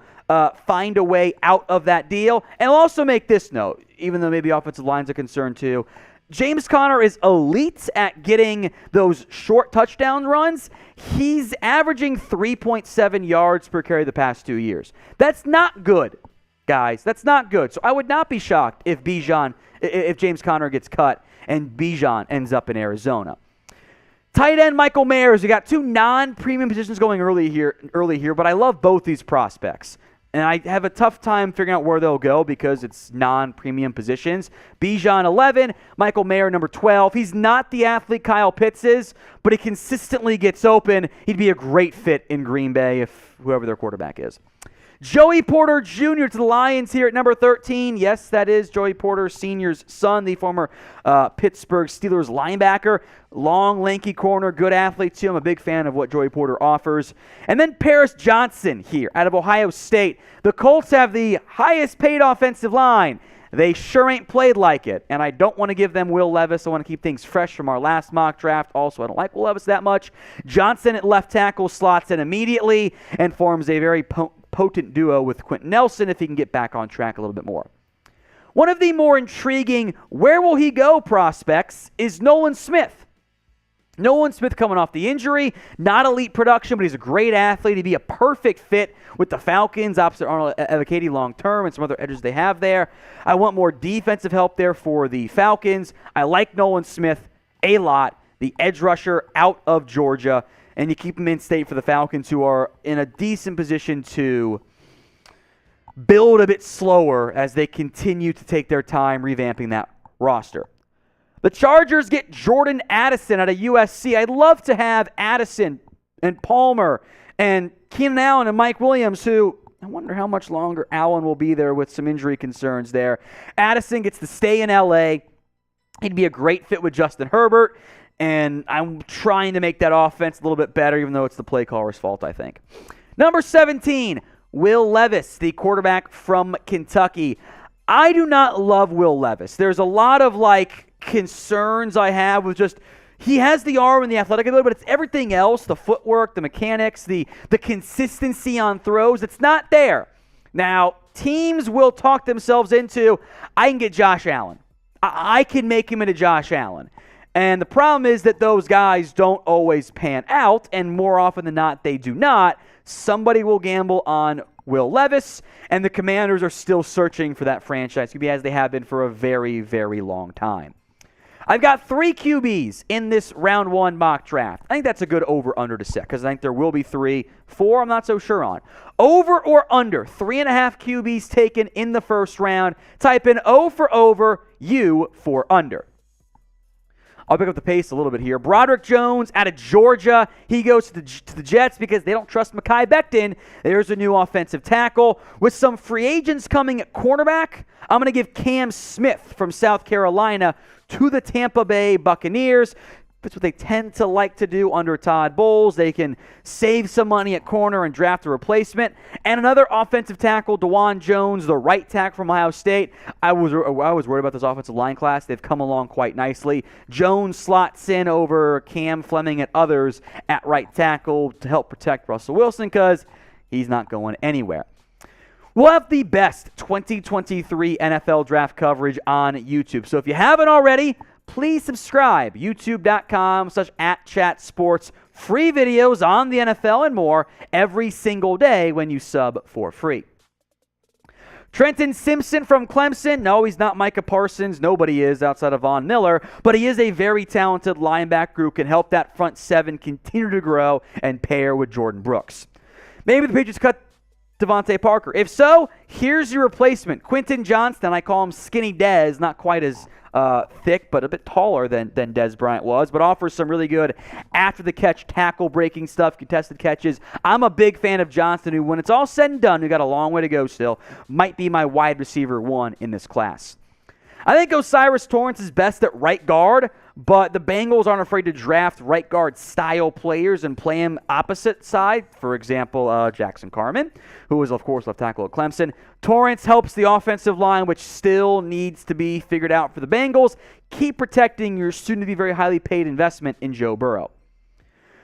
find a way out of that deal. And I'll also make this note, even though maybe offensive line's a concern too. James Conner is elite at getting those short touchdown runs. He's averaging 3.7 yards per carry the past 2 years. That's not good, guys. That's not good. So I would not be shocked if James Conner gets cut and Bijan ends up in Arizona. Tight end Michael Mayers. We got two non-premium positions going early here, but I love both these prospects. And I have a tough time figuring out where they'll go because it's non-premium positions. Bijan 11, Michael Mayer number 12. He's not the athlete Kyle Pitts is, but he consistently gets open. He'd be a great fit in Green Bay if whoever their quarterback is. Joey Porter Jr. to the Lions here at number 13. Yes, that is Joey Porter Sr.'s son, the former Pittsburgh Steelers linebacker. Long, lanky corner, good athlete too. I'm a big fan of what Joey Porter offers. And then Paris Johnson here out of Ohio State. The Colts have the highest paid offensive line. They sure ain't played like it, and I don't want to give them Will Levis. I want to keep things fresh from our last mock draft. Also, I don't like Will Levis that much. Johnson at left tackle slots in immediately and forms a very potent duo with Quentin Nelson if he can get back on track a little bit more. One of the more intriguing where will he go prospects is Nolan Smith. Nolan Smith coming off the injury, not elite production, but he's a great athlete. He'd be a perfect fit with the Falcons, opposite Arnold Evakadi long-term and some other edges they have there. I want more defensive help there for the Falcons. I like Nolan Smith a lot, the edge rusher out of Georgia, and you keep him in state for the Falcons, who are in a decent position to build a bit slower as they continue to take their time revamping that roster. The Chargers get Jordan Addison out of USC. I'd love to have Addison and Palmer and Keenan Allen and Mike Williams, who I wonder how much longer Allen will be there with some injury concerns there. Addison gets to stay in L.A. He'd be a great fit with Justin Herbert, and I'm trying to make that offense a little bit better, even though it's the play caller's fault, I think. Number 17, Will Levis, the quarterback from Kentucky. I do not love Will Levis. There's a lot of, concerns I have with just he has the arm and the athletic ability, but it's everything else, the footwork, the mechanics, the consistency on throws. It's not there. Now, teams will talk themselves into, I can get Josh Allen. I can make him into Josh Allen. And the problem is that those guys don't always pan out, and more often than not, they do not. Somebody will gamble on Will Levis, and the Commanders are still searching for that franchise QB as they have been for a very, very long time. I've got 3 QBs in this round 1 mock draft. I think that's a good over-under to set because I think there will be 3. 4, I'm not so sure on. Over or under, 3.5 QBs taken in the first round. Type in O for over, U for under. I'll pick up the pace a little bit here. Broderick Jones out of Georgia. He goes to the Jets because they don't trust Mekhi Becton. There's a new offensive tackle. With some free agents coming at cornerback, I'm going to give Cam Smith from South Carolina to the Tampa Bay Buccaneers. That's what they tend to like to do under Todd Bowles. They can save some money at corner and draft a replacement. And another offensive tackle, DeJuan Jones, the right tackle from Ohio State. I was worried about this offensive line class. They've come along quite nicely. Jones slots in over Cam Fleming and others at right tackle to help protect Russell Wilson because he's not going anywhere. We'll have the best 2023 NFL draft coverage on YouTube. So if you haven't already, please subscribe. YouTube.com/@chatsports. Free videos on the NFL and more every single day when you sub for free. Trenton Simpson from Clemson. No, he's not Micah Parsons. Nobody is outside of Von Miller. But he is a very talented linebacker who can help that front 7 continue to grow and pair with Jordan Brooks. Maybe the Patriots cut Devontae Parker. If so, here's your replacement. Quentin Johnston. I call him Skinny Dez. Not quite as thick, but a bit taller than Dez Bryant was, but offers some really good after-the-catch tackle-breaking stuff, contested catches. I'm a big fan of Johnston, who, when it's all said and done, who got a long way to go still, might be my wide receiver 1 in this class. I think Osiris Torrance is best at right guard, but the Bengals aren't afraid to draft right guard style players and play him opposite side. For example, Jackson Carman, who was, of course, left tackle at Clemson. Torrance helps the offensive line, which still needs to be figured out for the Bengals. Keep protecting your soon-to-be very highly paid investment in Joe Burrow.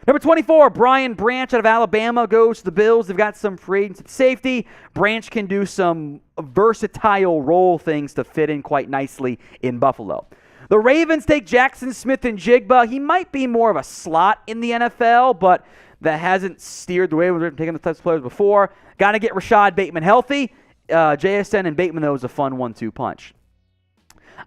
Number 24, Brian Branch out of Alabama goes to the Bills. They've got some free agents at safety. Branch can do some versatile role things to fit in quite nicely in Buffalo. The Ravens take Jackson Smith-Njigba. He might be more of a slot in the NFL, but that hasn't steered the way we've taken the types of players before. Got to get Rashad Bateman healthy. JSN and Bateman, though, is a fun 1-2 punch.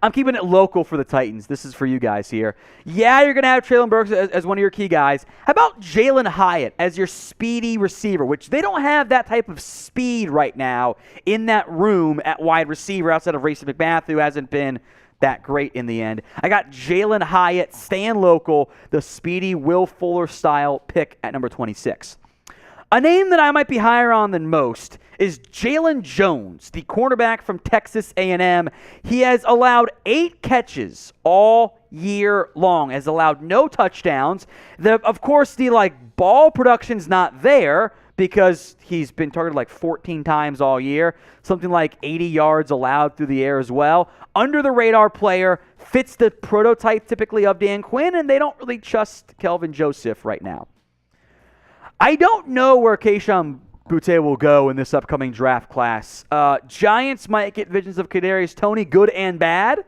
I'm keeping it local for the Titans. This is for you guys here. Yeah, you're going to have Traylon Burks as one of your key guys. How about Jalen Hyatt as your speedy receiver, which they don't have that type of speed right now in that room at wide receiver outside of Racey McMath, who hasn't been that great in the end. I got Jalen Hyatt, staying local, the speedy Will Fuller style pick at number 26. A name that I might be higher on than most is Jalen Jones, the cornerback from Texas A&M. He has allowed 8 catches all year long, has allowed no touchdowns. Of course, the ball production's not there because he's been targeted 14 times all year, something like 80 yards allowed through the air as well. Under the radar player, fits the prototype typically of Dan Quinn, and they don't really trust Kelvin Joseph right now. I don't know where Kayshon Boutte will go in this upcoming draft class. Giants might get visions of Kadarius Toney, good and bad,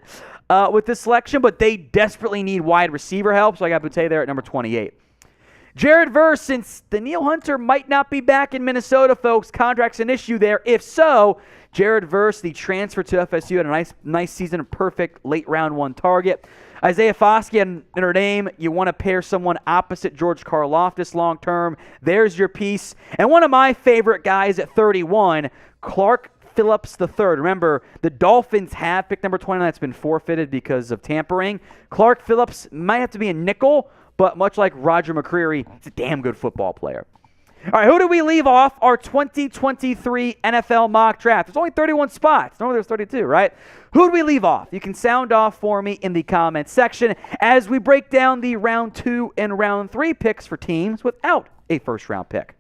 with this selection, but they desperately need wide receiver help, so I got Boutte there at number 28. Jared Verse, since Danielle Hunter might not be back in Minnesota, folks, contract's an issue there. If so, Jared Verse, the transfer to FSU, had a nice season, perfect late round 1 target. Isaiah Foskey in Notre Dame, you want to pair someone opposite George Karlaftis long term. There's your piece. And one of my favorite guys at 31, Clark Phillips III. Remember, the Dolphins have picked number 29. That's been forfeited because of tampering. Clark Phillips might have to be a nickel, but much like Roger McCreary, he's a damn good football player. All right, who do we leave off our 2023 NFL mock draft? There's only 31 spots. Normally there's 32, right? Who do we leave off? You can sound off for me in the comments section as we break down the round 2 and round 3 picks for teams without a first-round pick.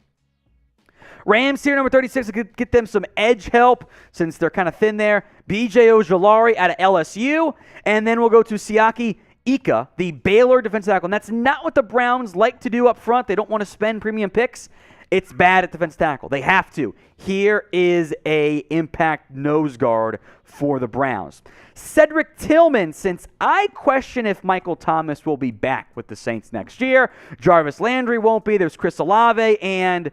Rams here, number 36, could get them some edge help since they're kind of thin there. B.J. Ojulari out of LSU. And then we'll go to Siaki Ika, the Baylor defensive tackle. And that's not what the Browns like to do up front. They don't want to spend premium picks. It's bad at defensive tackle. They have to. Here is a impact nose guard for the Browns. Cedric Tillman, since I question if Michael Thomas will be back with the Saints next year. Jarvis Landry won't be. There's Chris Olave and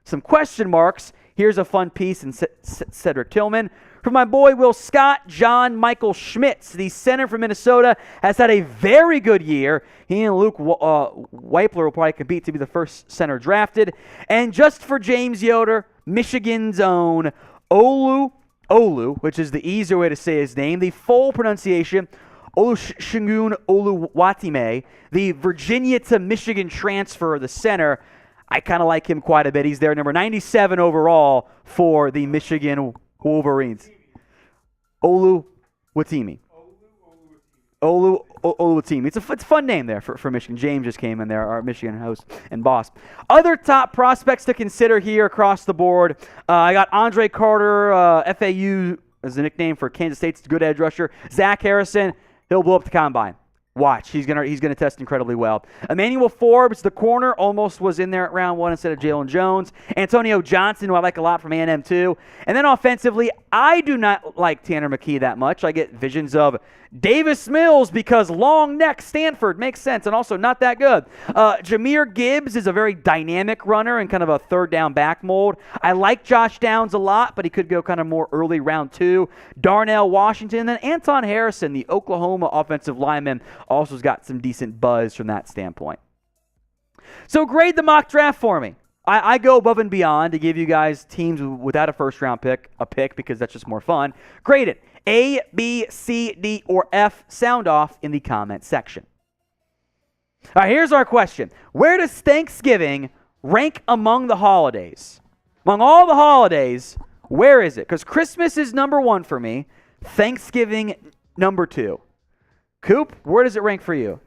some question marks. Here's a fun piece in Cedric Tillman. For my boy Will Scott, John Michael Schmitz, the center from Minnesota, has had a very good year. He and Luke Weipler will probably compete to be the first center drafted. And just for James Yoder, Michigan's own Olu, which is the easier way to say his name, the full pronunciation, Olusegun Oluwatime, the Virginia to Michigan transfer, the center. I kind of like him quite a bit. He's there, number 97 overall for the Michigan Wolverines. Oluwatime. Oluwatime. It's a fun name there for Michigan. James just came in there, our Michigan host and boss. Other top prospects to consider here across the board. I got Andre Carter, FAU as a nickname for Kansas State's good edge rusher. Zach Harrison, he'll blow up the combine. Watch, he's gonna test incredibly well. Emmanuel Forbes, the corner, almost was in there at round 1 instead of Jalen Jones. Antonio Johnson, who I like a lot from A&M too. And then offensively, I do not like Tanner McKee that much. I get visions of Davis Mills because long neck Stanford makes sense and also not that good. Jahmyr Gibbs is a very dynamic runner and kind of a third down back mold. I like Josh Downs a lot, but he could go kind of more early round 2. Darnell Washington, and then Anton Harrison, the Oklahoma offensive lineman, also has got some decent buzz from that standpoint. So grade the mock draft for me. I go above and beyond to give you guys teams without a first-round pick, because that's just more fun. Grade it. A, B, C, D, or F. Sound off in the comment section. All right, here's our question. Where does Thanksgiving rank among the holidays? Among all the holidays, where is it? Because Christmas is number 1 for me. Thanksgiving, number 2. Coop, where does it rank for you?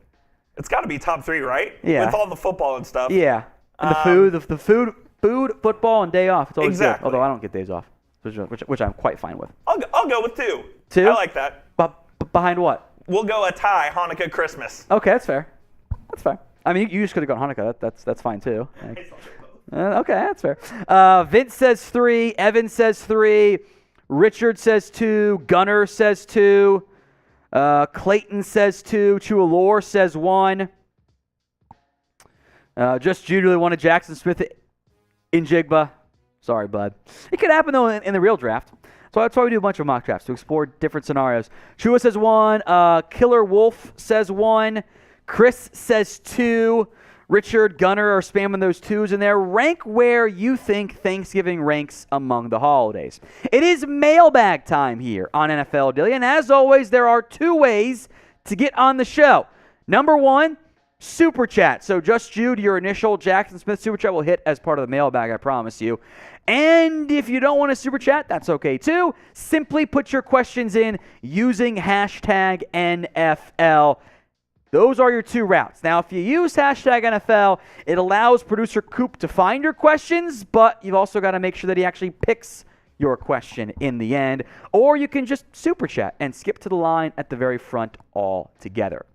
It's got to be top 3, right? Yeah. With all the football and stuff. Yeah. And the food, football, and day off. It's always good. Although I don't get days off, which I'm quite fine with. I'll go with 2. 2? I like that. Behind what? We'll go a tie, Hanukkah, Christmas. Okay, that's fair. That's fair. I mean, you just could have gone Hanukkah. That's fine too. Okay, that's fair. Vince says 3. Evan says 3. Richard says 2. Gunner says 2. Clayton says 2. Chualor says 1. Just Jude really wanted Jackson Smith in Jigba. Sorry, bud. It could happen, though, in the real draft. So that's why we do a bunch of mock drafts, to explore different scenarios. Chua says 1. Killer Wolf says 1. Chris says 2. Richard, Gunner are spamming those 2s in there. Rank where you think Thanksgiving ranks among the holidays. It is mailbag time here on NFL Daily. And as always, there are 2 ways to get on the show. Number 1, Super Chat. So just Jude, your initial Jackson Smith Super Chat will hit as part of the mailbag, I promise you. And if you don't want a Super Chat, that's okay too. Simply put your questions in using hashtag NFL. Those are your 2 routes. Now, if you use hashtag NFL, it allows producer Coop to find your questions, but you've also got to make sure that he actually picks your question in the end. Or you can just Super Chat and skip to the line at the very front altogether.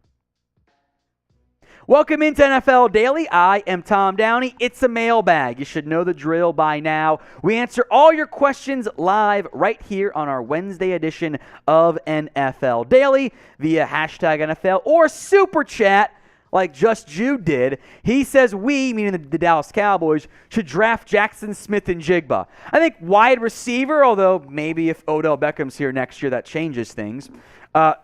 Welcome into NFL Daily. I am Tom Downey. It's a mailbag. You should know the drill by now. We answer all your questions live right here on our Wednesday edition of NFL Daily via hashtag NFL or Super Chat like Just Jude did. He says we, meaning the Dallas Cowboys, should draft Jackson Smith and Jigba. I think wide receiver, although maybe if Odell Beckham's here next year, that changes things.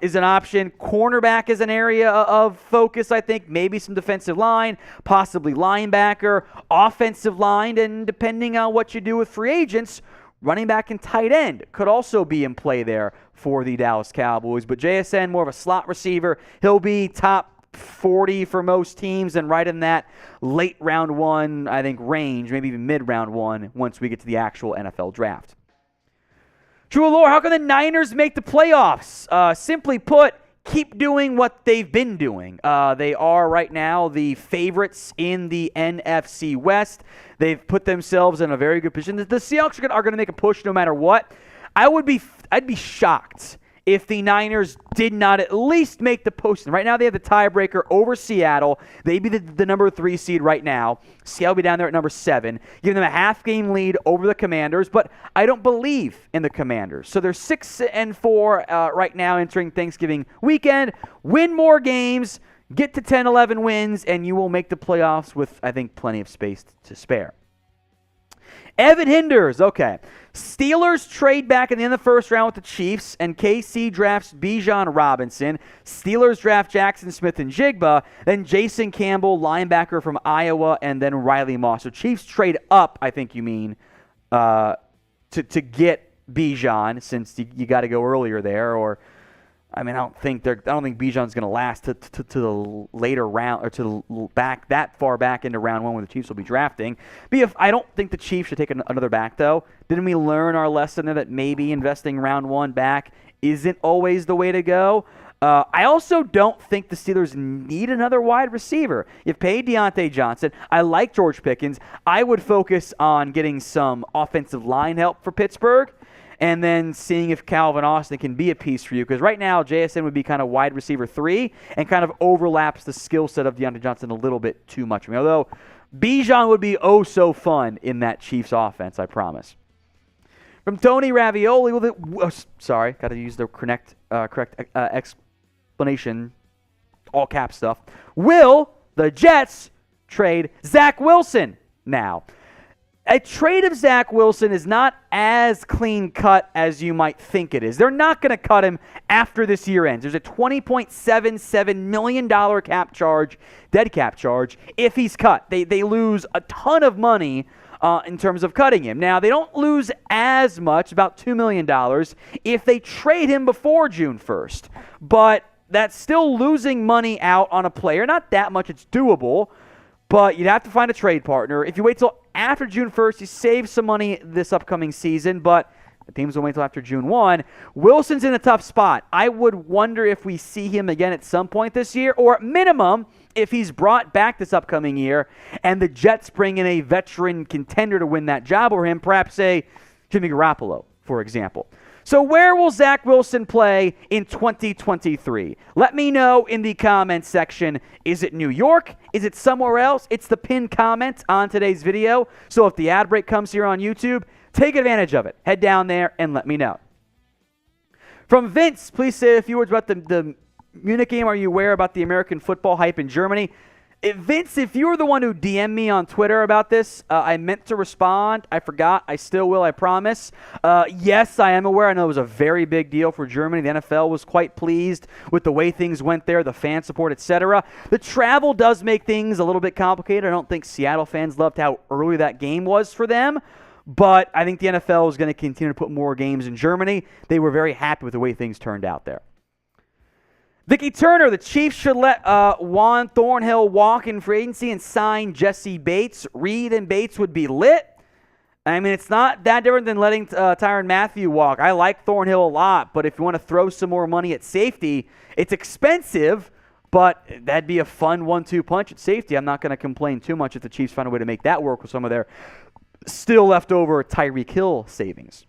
Is an option. Cornerback is an area of focus, I think. Maybe some defensive line, possibly linebacker, offensive line, and depending on what you do with free agents, running back and tight end could also be in play there for the Dallas Cowboys. But JSN, more of a slot receiver. He'll be top 40 for most teams and right in that late round 1, I think, range, maybe even mid round 1 once we get to the actual NFL draft. True Lore, how can the Niners make the playoffs? Simply put, keep doing what they've been doing. They are right now the favorites in the NFC West. They've put themselves in a very good position. The Seahawks are going to make a push no matter what. I'd be shocked if the Niners did not at least make the postseason. Right now they have the tiebreaker over Seattle. They'd be the number 3 seed right now. Seattle will be down there at number 7, giving them a half-game lead over the Commanders, but I don't believe in the Commanders. So they're 6-4 right now entering Thanksgiving weekend. Win more games, get to 10, 11 wins, and you will make the playoffs with, I think, plenty of space to spare. Evan Hinders, okay. Steelers trade back in the end of the first round with the Chiefs, and KC drafts Bijan Robinson. Steelers draft Jackson Smith and Jigba, then Jason Campbell, linebacker from Iowa, and then Riley Moss. So Chiefs trade up, I think you mean, to get Bijan, since you got to go earlier there, or I mean, I don't think Bijan's going to last to the later round or to the back that far back into round 1 where the Chiefs will be drafting. I don't think the Chiefs should take another back though. Didn't we learn our lesson there that maybe investing round 1 back isn't always the way to go? I also don't think the Steelers need another wide receiver. You've paid Deontay Johnson. I like George Pickens. I would focus on getting some offensive line help for Pittsburgh, and then seeing if Calvin Austin can be a piece for you. Because right now, JSN would be kind of wide receiver 3 and kind of overlaps the skill set of Deontay Johnson a little bit too much. Although Bijan would be oh so fun in that Chiefs offense, I promise. From Tony Ravioli, sorry, got to use the correct explanation, all cap stuff. Will the Jets trade Zach Wilson now? A trade of Zach Wilson is not as clean-cut as you might think it is. They're not going to cut him after this year ends. There's a $20.77 million dead cap charge, if he's cut. They lose a ton of money in terms of cutting him. Now, they don't lose as much, about $2 million, if they trade him before June 1st. But that's still losing money out on a player. Not that much. It's doable. But you'd have to find a trade partner. If you wait till after June 1st, you save some money this upcoming season, but the teams will wait till after June 1. Wilson's in a tough spot. I would wonder if we see him again at some point this year, or at minimum, if he's brought back this upcoming year and the Jets bring in a veteran contender to win that job over him, perhaps say Jimmy Garoppolo, for example. So where will Zach Wilson play in 2023? Let me know in the comments section. Is it New York? Is it somewhere else? It's the pinned comment on today's video. So if the ad break comes here on YouTube, take advantage of it. Head down there and let me know. From Vince, please say a few words about the Munich game. Are you aware about the American football hype in Germany? Vince, if you were the one who DM'd me on Twitter about this, I meant to respond. I forgot. I still will, I promise. Yes, I am aware. I know it was a very big deal for Germany. The NFL was quite pleased with the way things went there, the fan support, etc. The travel does make things a little bit complicated. I don't think Seattle fans loved how early that game was for them. But I think the NFL is going to continue to put more games in Germany. They were very happy with the way things turned out there. Vicky Turner, the Chiefs should let Juan Thornhill walk in free agency and sign Jesse Bates. Reed and Bates would be lit. I mean, it's not that different than letting Tyrann Mathieu walk. I like Thornhill a lot, but if you want to throw some more money at safety, it's expensive, but that'd be a fun 1-2 punch at safety. I'm not going to complain too much if the Chiefs find a way to make that work with some of their still leftover Tyreek Hill savings.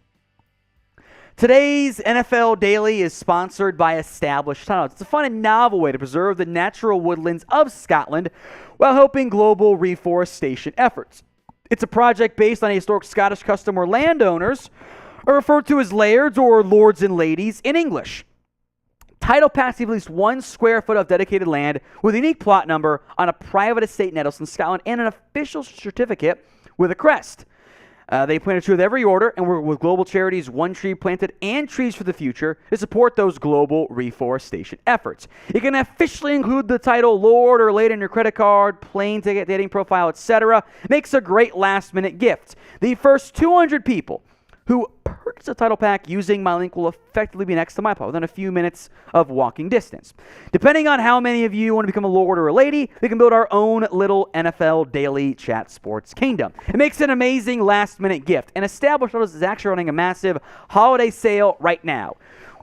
Today's NFL Daily is sponsored by Established Tunnels. It's a fun and novel way to preserve the natural woodlands of Scotland while helping global reforestation efforts. It's a project based on a historic Scottish custom where landowners are referred to as lairds or lords and ladies in English. Title packs at least 1 square foot of dedicated land with a unique plot number on a private estate in Edelston, Scotland, and an official certificate with a crest. They plant a tree with every order and work with global charities, One Tree Planted and Trees for the Future, to support those global reforestation efforts. You can officially include the title Lord or Lady in your credit card, plane ticket, dating profile, etc. Makes a great last-minute gift. The first 200 people who purchase a title pack using my link will effectively be next to my plot within a few minutes of walking distance. Depending on how many of you want to become a lord or a lady, we can build our own little NFL Daily Chat Sports Kingdom. It makes an amazing last-minute gift, and Established Tunnels is actually running a massive holiday sale right now,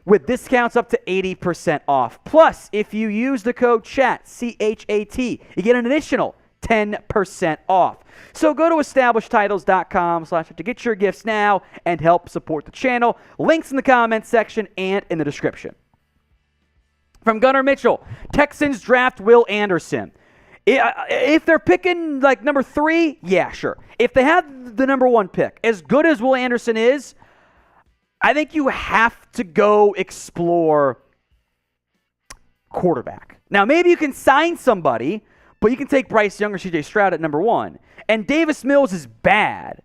with discounts up to 80% off. Plus, if you use the code CHAT, C-H-A-T, you get an additional 10% off. So go to establishedtitles.com to get your gifts now and help support the channel. Links in the comments section and in the description. From Gunnar Mitchell, Texans draft Will Anderson. If they're picking like number 3, yeah, sure. If they have the number 1 pick, as good as Will Anderson is, I think you have to go explore quarterback. Now, maybe you can sign somebody, but you can take Bryce Young or C.J. Stroud at number 1. And Davis Mills is bad.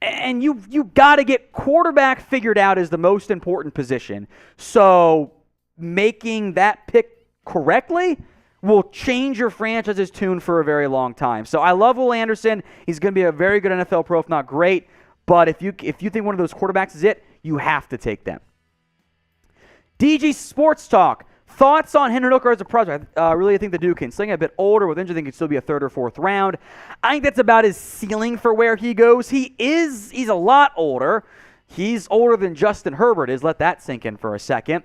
And you got to get quarterback figured out as the most important position. So making that pick correctly will change your franchise's tune for a very long time. So I love Will Anderson. He's going to be a very good NFL pro, if not great. But if you think one of those quarterbacks is it, you have to take them. DG Sports Talk. Thoughts on Hendon Hooker as a project? Really, I think the dude can sling a bit older. With injury, I think he'd still be a 3rd or 4th round. I think that's about his ceiling for where he goes. He's a lot older. He's older than Justin Herbert is. Let that sink in for a second.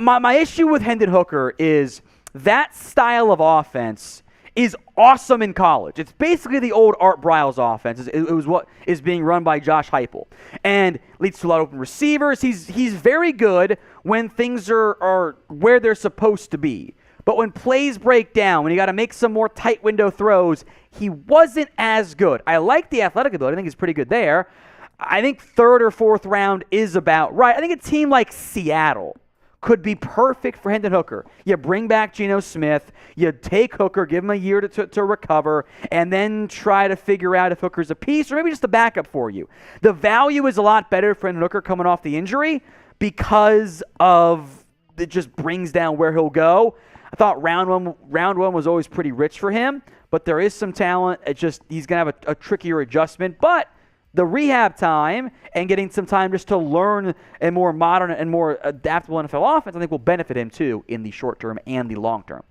My issue with Hendon Hooker is that style of offense is awesome in college. It's basically the old Art Briles offense. It was what is being run by Josh Heupel, and leads to a lot of open receivers. He's very good when things are where they're supposed to be. But when plays break down, when you got to make some more tight window throws, he wasn't as good. I like the athletic ability. I think he's pretty good there. I think 3rd or 4th round is about right. I think a team like Seattle could be perfect for Hendon Hooker. You bring back Geno Smith, you take Hooker, give him a year to recover, and then try to figure out if Hooker's a piece or maybe just a backup for you. The value is a lot better for Hendon Hooker coming off the injury because of it just brings down where he'll go. I thought round one was always pretty rich for him, but there is some talent. It's just he's going to have a trickier adjustment, but the rehab time and getting some time just to learn a more modern and more adaptable NFL offense, I think will benefit him too in the short term and the long term.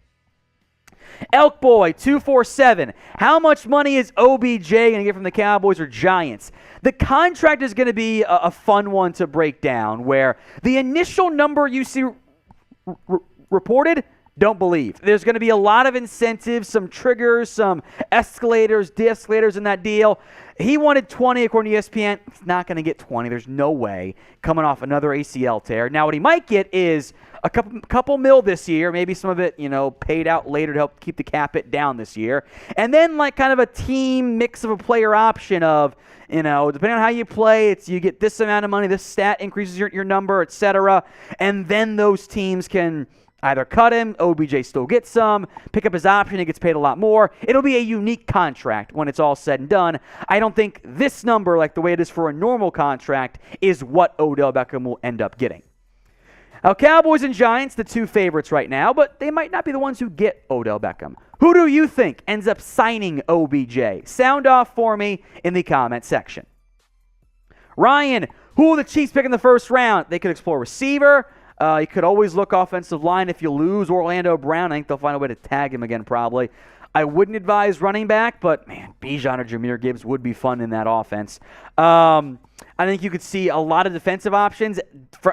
Elk Boy 247. How much money is OBJ going to get from the Cowboys or Giants? The contract is going to be a fun one to break down, where the initial number you see reported don't believe. There's going to be a lot of incentives, some triggers, some escalators, de-escalators in that deal. He wanted 20 according to ESPN. He's not going to get 20. There's no way coming off another ACL tear. Now, what he might get is a couple mil this year, maybe some of it, paid out later to help keep the cap hit down this year. And then like kind of a team mix of a player option of, depending on how you play, you get this amount of money, this stat increases your number, etc. And then those teams can either cut him, OBJ still gets some, pick up his option, he gets paid a lot more. It'll be a unique contract when it's all said and done. I don't think this number, like the way it is for a normal contract, is what Odell Beckham will end up getting. Now, Cowboys and Giants, the two favorites right now, but they might not be the ones who get Odell Beckham. Who do you think ends up signing OBJ? Sound off for me in the comment section. Ryan, who will the Chiefs pick in the first round? They could explore receiver. You could always look offensive line if you lose Orlando Brown. I think they'll find a way to tag him again probably. I wouldn't advise running back, but, man, Bijan or Jahmyr Gibbs would be fun in that offense. I think you could see a lot of defensive options.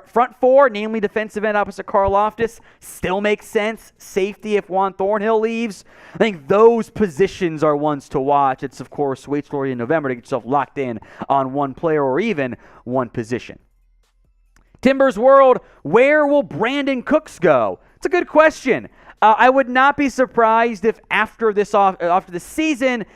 Front four, namely defensive end opposite Karl Loftus, still makes sense. Safety if Juan Thornhill leaves. I think those positions are ones to watch. It's, of course, wait till in November to get yourself locked in on one player or even one position. Timbers World, where will Brandon Cooks go? It's a good question. I would not be surprised if after the season,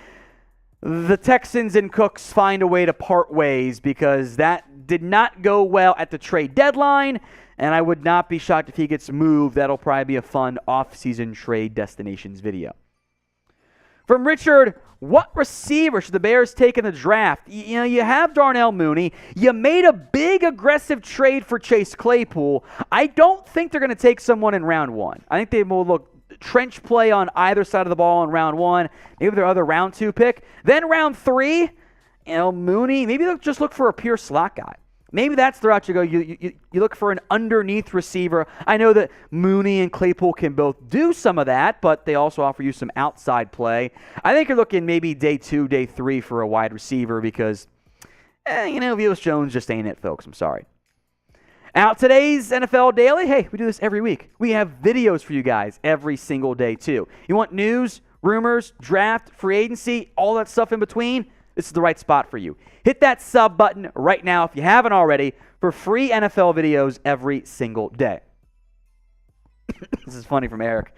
the Texans and Cooks find a way to part ways because that did not go well at the trade deadline, and I would not be shocked if he gets moved. That'll probably be a fun off-season trade destinations video. From Richard, what receiver should the Bears take in the draft? You have Darnell Mooney. You made a big aggressive trade for Chase Claypool. I don't think they're going to take someone in round one. I think they will look trench play on either side of the ball in round one. Maybe their other round two pick. Then round three, Mooney, maybe they'll just look for a pure slot guy. Maybe that's the route you go. You look for an underneath receiver. I know that Mooney and Claypool can both do some of that, but they also offer you some outside play. I think you're looking maybe day 2, day 3 for a wide receiver because, Velus Jones just ain't it, folks. I'm sorry. Out today's NFL Daily. Hey, we do this every week. We have videos for you guys every single day, too. You want news, rumors, draft, free agency, all that stuff in between? This is the right spot for you. Hit that sub button right now if you haven't already for free NFL videos every single day. This is funny from Eric.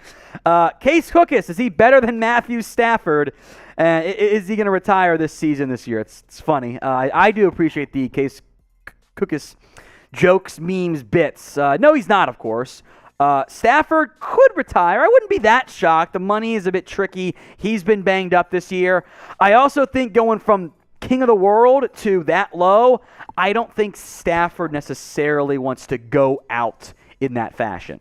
Case Cookus, is he better than Matthew Stafford? Is he going to retire this year? It's funny. I do appreciate the Case Cookus jokes, memes, bits. No, he's not, of course. Stafford could retire. I wouldn't be that shocked. The money is a bit tricky. He's been banged up this year. I also think going from king of the world to that low, I don't think Stafford necessarily wants to go out in that fashion.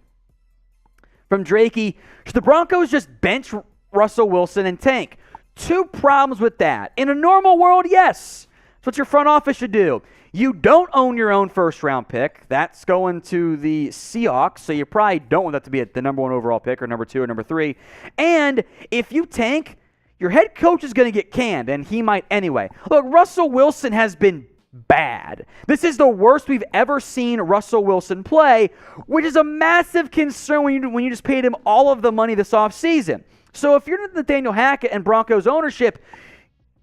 From Drakey, should the Broncos just bench Russell Wilson and tank? 2 problems with that. In a normal world, yes. That's what your front office should do. You don't own your own first-round pick. That's going to the Seahawks, so you probably don't want that to be the number 1 overall pick or number 2 or number 3. And if you tank, your head coach is going to get canned, and he might anyway. Look, Russell Wilson has been bad. This is the worst we've ever seen Russell Wilson play, which is a massive concern when you just paid him all of the money this offseason. So if you're the Daniel Hackett and Broncos ownership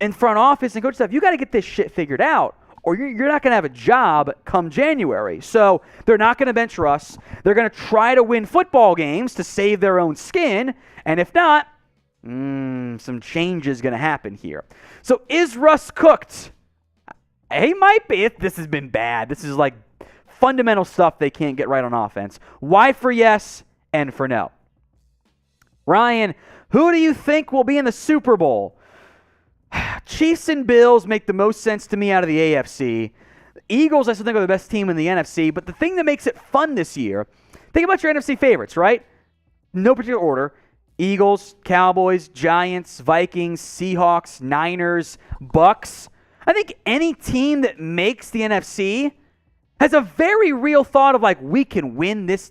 and front office and coach staff, you got to get this shit figured out, or you're not going to have a job come January. So they're not going to bench Russ. They're going to try to win football games to save their own skin, and if not, some change is going to happen here. So is Russ cooked? He might be. This has been bad. This is like fundamental stuff they can't get right on offense. Y for yes, N for no. Ryan, who do you think will be in the Super Bowl? Chiefs and Bills make the most sense to me out of the AFC. The Eagles, I still think, are the best team in the NFC. But the thing that makes it fun this year, think about your NFC favorites, right? No particular order. Eagles, Cowboys, Giants, Vikings, Seahawks, Niners, Bucks. I think any team that makes the NFC has a very real thought of like, we can win this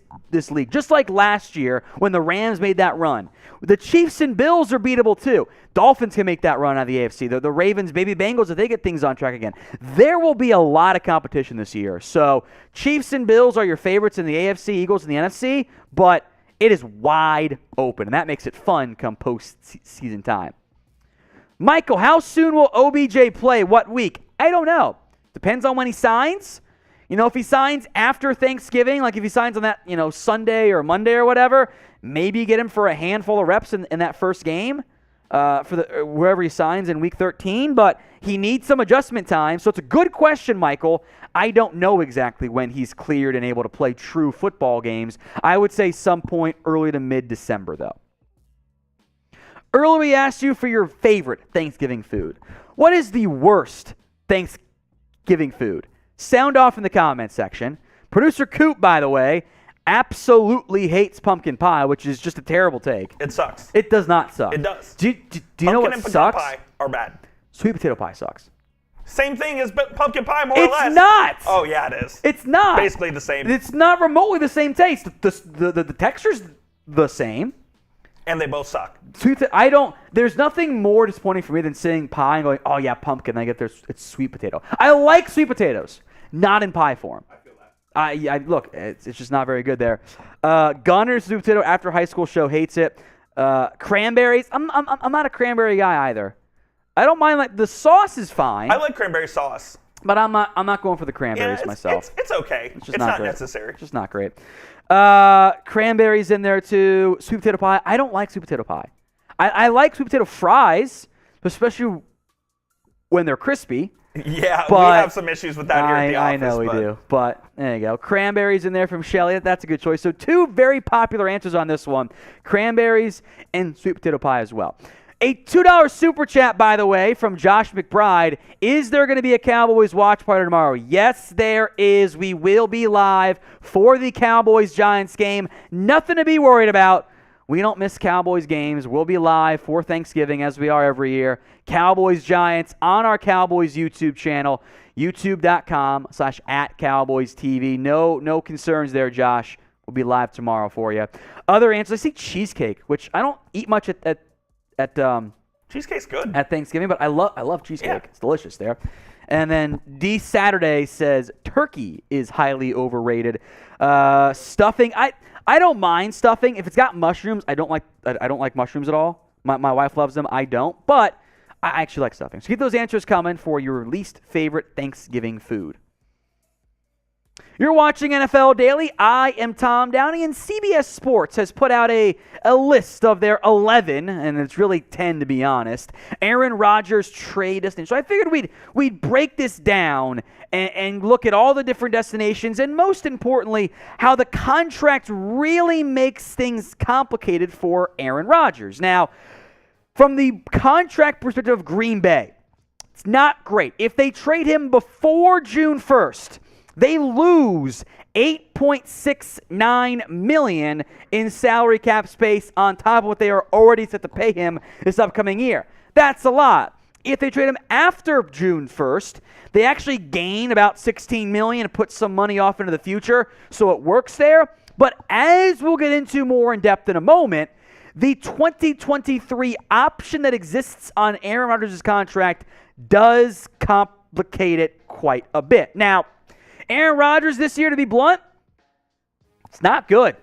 league. Just like last year when the Rams made that run. The Chiefs and Bills are beatable too. Dolphins can make that run out of the AFC. The Ravens, maybe Bengals, if they get things on track again. There will be a lot of competition this year. So Chiefs and Bills are your favorites in the AFC, Eagles in the NFC. But It is wide open, and that makes it fun come post-season time. Michael, how soon will OBJ play? What week? I don't know. Depends on when he signs. If he signs after Thanksgiving, like if he signs on that, Sunday or Monday or whatever, maybe get him for a handful of reps in that first game for wherever he signs in week 13. But he needs some adjustment time. So it's a good question, Michael. I don't know exactly when he's cleared and able to play true football games. I would say some point early to mid-December, though. Earlier, we asked you for your favorite Thanksgiving food. What is the worst Thanksgiving food? Sound off in the comments section. Producer Coop, by the way, absolutely hates pumpkin pie, which is just a terrible take. It sucks. It does not suck. It does. Do you know what and sucks? Pumpkin pie are bad. Sweet potato pie sucks. Same thing as pumpkin pie, more or less. It's not. Oh, yeah, it is. It's not. Basically the same. It's not remotely the same taste. The texture's the same. And they both suck. There's nothing more disappointing for me than seeing pie and going, oh yeah, pumpkin. I get it's sweet potato. I like sweet potatoes, not in pie form. I feel that. Look, it's just not very good there. Gunner's sweet potato after high school show hates it. Cranberries. I'm not a cranberry guy either. I don't mind, the sauce is fine. I like cranberry sauce. But I'm not going for the cranberries myself. It's okay. It's not necessary. It's just not great. Cranberries in there too. Sweet potato pie. I don't like sweet potato pie. I like sweet potato fries, especially when they're crispy. Yeah, we have some issues with that here at the office. I know we do. But there you go. Cranberries in there from Shelly. That's a good choice. So 2 very popular answers on this one. Cranberries and sweet potato pie as well. A $2 super chat, by the way, from Josh McBride. Is there going to be a Cowboys watch party tomorrow? Yes, there is. We will be live for the Cowboys-Giants game. Nothing to be worried about. We don't miss Cowboys games. We'll be live for Thanksgiving, as we are every year. Cowboys-Giants on our Cowboys YouTube channel, youtube.com/@CowboysTV. No concerns there, Josh. We'll be live tomorrow for you. Other answers, I see cheesecake, which I don't eat much at cheesecake's good at Thanksgiving, but I love cheesecake. Yeah. It's delicious there. And then D Saturday says turkey is highly overrated. Stuffing, I don't mind stuffing if it's got mushrooms. I don't like mushrooms at all. My wife loves them. I don't, but I actually like stuffing. So keep those answers coming for your least favorite Thanksgiving food. You're watching NFL Daily. I am Tom Downey, and CBS Sports has put out a list of their 11, and it's really 10 to be honest, Aaron Rodgers trade destinations. So I figured we'd break this down and look at all the different destinations, and most importantly, how the contract really makes things complicated for Aaron Rodgers. Now, from the contract perspective of Green Bay, it's not great. If they trade him before June 1st, they lose $8.69 million in salary cap space on top of what they are already set to pay him this upcoming year. That's a lot. If they trade him after June 1st, they actually gain about $16 million and put some money off into the future, so it works there. But as we'll get into more in depth in a moment, the 2023 option that exists on Aaron Rodgers' contract does complicate it quite a bit. Now, Aaron Rodgers this year, to be blunt, it's not good.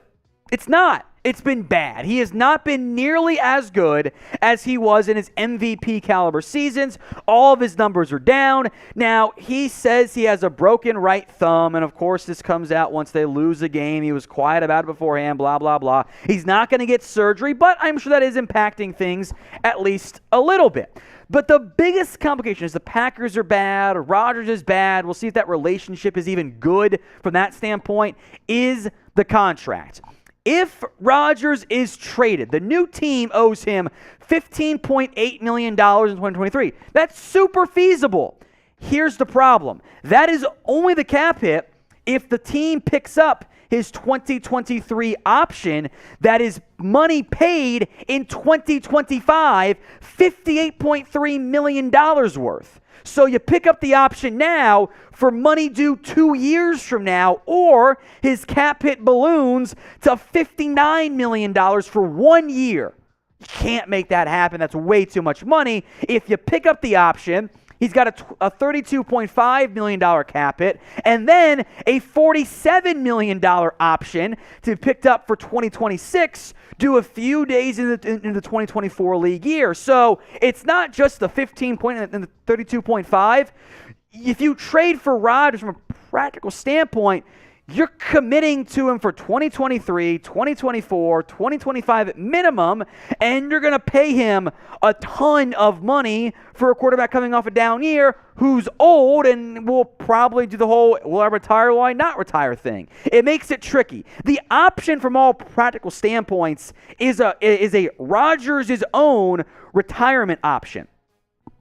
It's not. It's been bad. He has not been nearly as good as he was in his MVP caliber seasons. All of his numbers are down. Now, he says he has a broken right thumb, and of course this comes out once they lose a game. He was quiet about it beforehand, blah, blah, blah. He's not going to get surgery, but I'm sure that is impacting things at least a little bit. But the biggest complication is the Packers are bad, Rodgers is bad. We'll see if that relationship is even good from that standpoint, is the contract. If Rodgers is traded, the new team owes him $15.8 million in 2023. That's super feasible. Here's the problem. That is only the cap hit if the team picks up his 2023 option that is money paid in 2025, $58.3 million worth. So you pick up the option now for money due 2 years from now, or his cap hit balloons to $59 million for 1 year. You can't make that happen. That's way too much money. If you pick up the option, He's got a $32.5 million cap hit, and then a $47 million option to be picked up for 2026, due a few days in the 2024 league year. So it's not just the 15 point and the 32.5. If you trade for Rodgers from a practical standpoint, you're committing to him for 2023, 2024, 2025 at minimum, and you're going to pay him a ton of money for a quarterback coming off a down year who's old and will probably do the whole will I retire, will I not retire thing. It makes it tricky. The option from all practical standpoints is a Rodgers' own retirement option,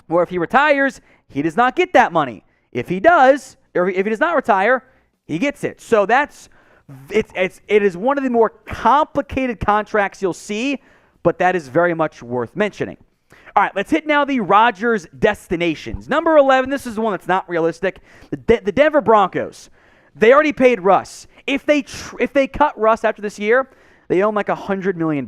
where if he retires, he does not get that money. If he does, or if he does not retire, he gets it. So it is one of the more complicated contracts you'll see, but that is very much worth mentioning. All right, let's hit now the Rodgers destinations. Number 11, this is the one that's not realistic. The Denver Broncos. They already paid Russ. If they cut Russ after this year, they own like $100 million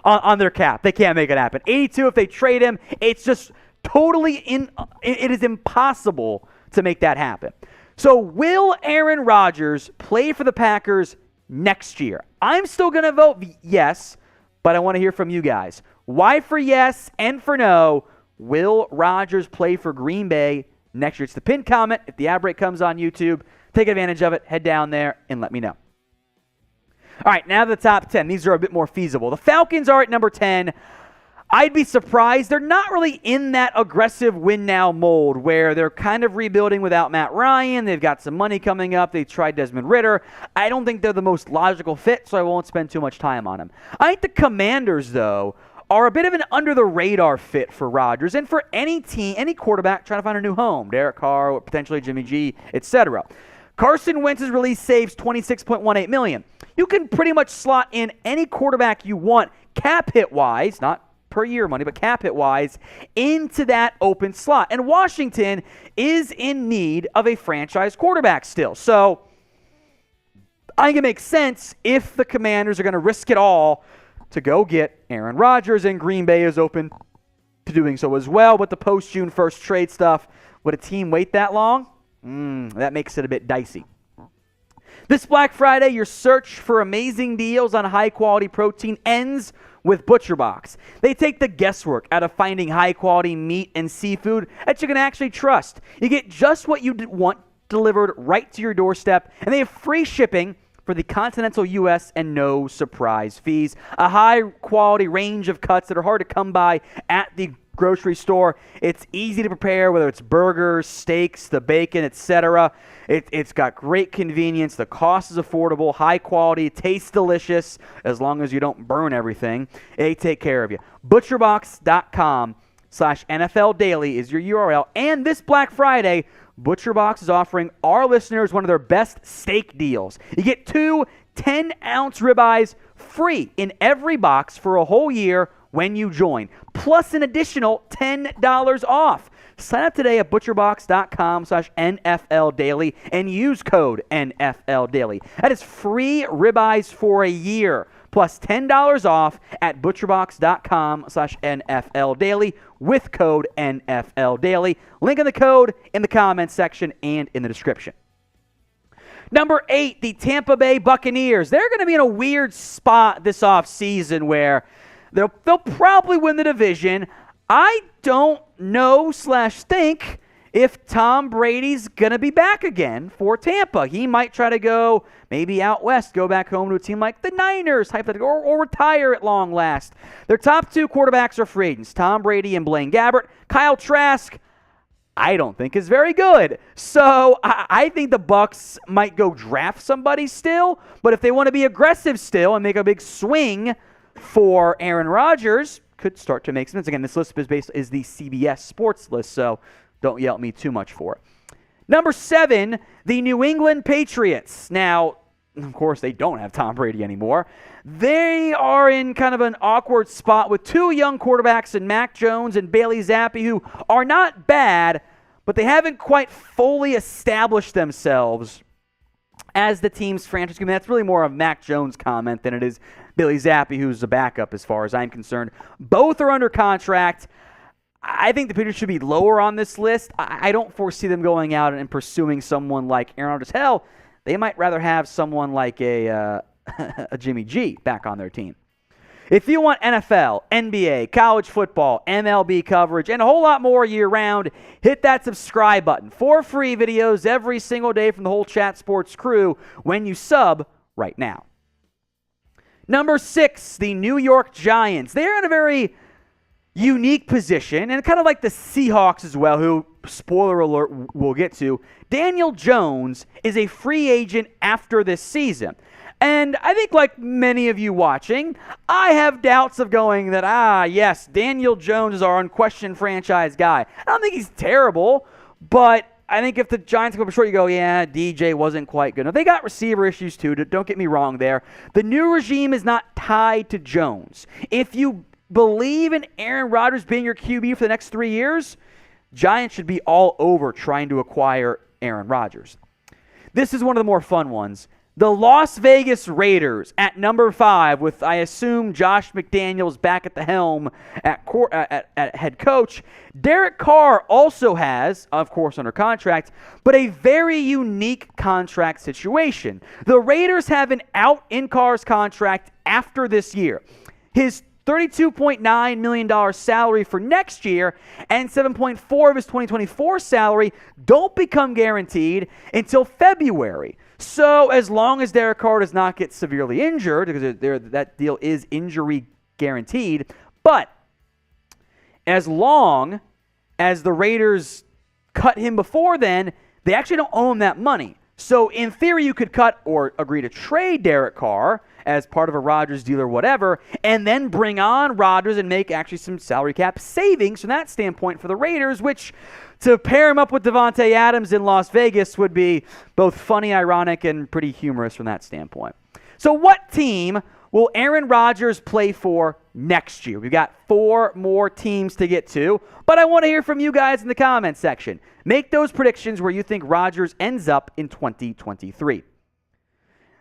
on their cap. They can't make it happen. 82 if they trade him. It's just totally it is impossible to make that happen. So will Aaron Rodgers play for the Packers next year? I'm still going to vote yes, but I want to hear from you guys. Why for yes and for no? Will Rodgers play for Green Bay next year? It's the pinned comment. If the ad break comes on YouTube, take advantage of it. Head down there and let me know. All right, now the top 10. These are a bit more feasible. The Falcons are at number 10. I'd be surprised. They're not really in that aggressive win-now mold where they're kind of rebuilding without Matt Ryan. They've got some money coming up. They tried Desmond Ridder. I don't think they're the most logical fit, so I won't spend too much time on them. I think the Commanders, though, are a bit of an under-the-radar fit for Rodgers and for any team, any quarterback trying to find a new home. Derek Carr, or potentially Jimmy G, etc. Carson Wentz's release saves $26.18 million. You can pretty much slot in any quarterback you want, cap hit-wise, not per year money, but cap hit-wise, into that open slot. And Washington is in need of a franchise quarterback still. So I think it makes sense if the Commanders are going to risk it all to go get Aaron Rodgers, and Green Bay is open to doing so as well. With the post-June 1st trade stuff, would a team wait that long? That makes it a bit dicey. This Black Friday, your search for amazing deals on high-quality protein ends with ButcherBox. They take the guesswork out of finding high-quality meat and seafood that you can actually trust. You get just what you want delivered right to your doorstep, and they have free shipping for the continental U.S. and no surprise fees. A high-quality range of cuts that are hard to come by at the grocery store. It's easy to prepare, whether it's burgers, steaks, the bacon, etc. It's got great convenience. The cost is affordable, high quality, tastes delicious, as long as you don't burn everything. They take care of you. ButcherBox.com/NFL Daily is your URL. And this Black Friday, ButcherBox is offering our listeners one of their best steak deals. You get 2 10-ounce ribeyes free in every box for a whole year when you join, plus an additional $10 off. Sign up today at butcherbox.com/NFL Daily and use code NFL Daily. That is free ribeyes for a year, plus $10 off at butcherbox.com/NFL Daily with code NFL Daily. Link in the code in the comments section and in the description. Number 8, the Tampa Bay Buccaneers. They're going to be in a weird spot this offseason where they'll probably win the division. I don't know/think if Tom Brady's going to be back again for Tampa. He might try to go maybe out west, go back home to a team like the Niners, or retire at long last. Their top 2 quarterbacks are free agents, Tom Brady and Blaine Gabbert. Kyle Trask, I don't think is very good. So I think the Bucs might go draft somebody still, but if they want to be aggressive still and make a big swing for Aaron Rodgers, could start to make sense. Again, this list is the CBS Sports list, so don't yell at me too much for it. Number 7, the New England Patriots. Now, of course, they don't have Tom Brady anymore. They are in kind of an awkward spot with 2 young quarterbacks in Mac Jones and Bailey Zappi, who are not bad, but they haven't quite fully established themselves as the team's franchise. I mean, that's really more of Mac Jones' comment than it is Billy Zappi, who's the backup as far as I'm concerned. Both are under contract. I think the Patriots should be lower on this list. I don't foresee them going out and pursuing someone like Aaron Rodgers. Hell, they might rather have someone like a Jimmy G back on their team. If you want NFL, NBA, college football, MLB coverage, and a whole lot more year-round, hit that subscribe button. 4 free videos every single day from the whole Chat Sports crew when you sub right now. Number 6, the New York Giants. They're in a very unique position, and kind of like the Seahawks as well, who, spoiler alert, we'll get to. Daniel Jones is a free agent after this season. And I think, like many of you watching, I have doubts of going that, yes, Daniel Jones is our unquestioned franchise guy. I don't think he's terrible, but I think if the Giants come up short, you go, yeah, DJ wasn't quite good. Now, they got receiver issues too, don't get me wrong there. The new regime is not tied to Jones. If you believe in Aaron Rodgers being your QB for the next 3 years, Giants should be all over trying to acquire Aaron Rodgers. This is one of the more fun ones. The Las Vegas Raiders at number 5 with, I assume, Josh McDaniels back at the helm at head coach. Derek Carr also has, of course, under contract, but a very unique contract situation. The Raiders have an out in Carr's contract after this year. His $32.9 million salary for next year and $7.4 of his 2024 salary don't become guaranteed until February. So as long as Derek Carr does not get severely injured, because that deal is injury guaranteed, but as long as the Raiders cut him before then, they actually don't owe him that money. So in theory, you could cut or agree to trade Derek Carr as part of a Rodgers deal or whatever, and then bring on Rodgers and make actually some salary cap savings from that standpoint for the Raiders, which to pair him up with Devontae Adams in Las Vegas would be both funny, ironic, and pretty humorous from that standpoint. So what team will Aaron Rodgers play for next year? We've got 4 more teams to get to, but I want to hear from you guys in the comments section. Make those predictions where you think Rodgers ends up in 2023.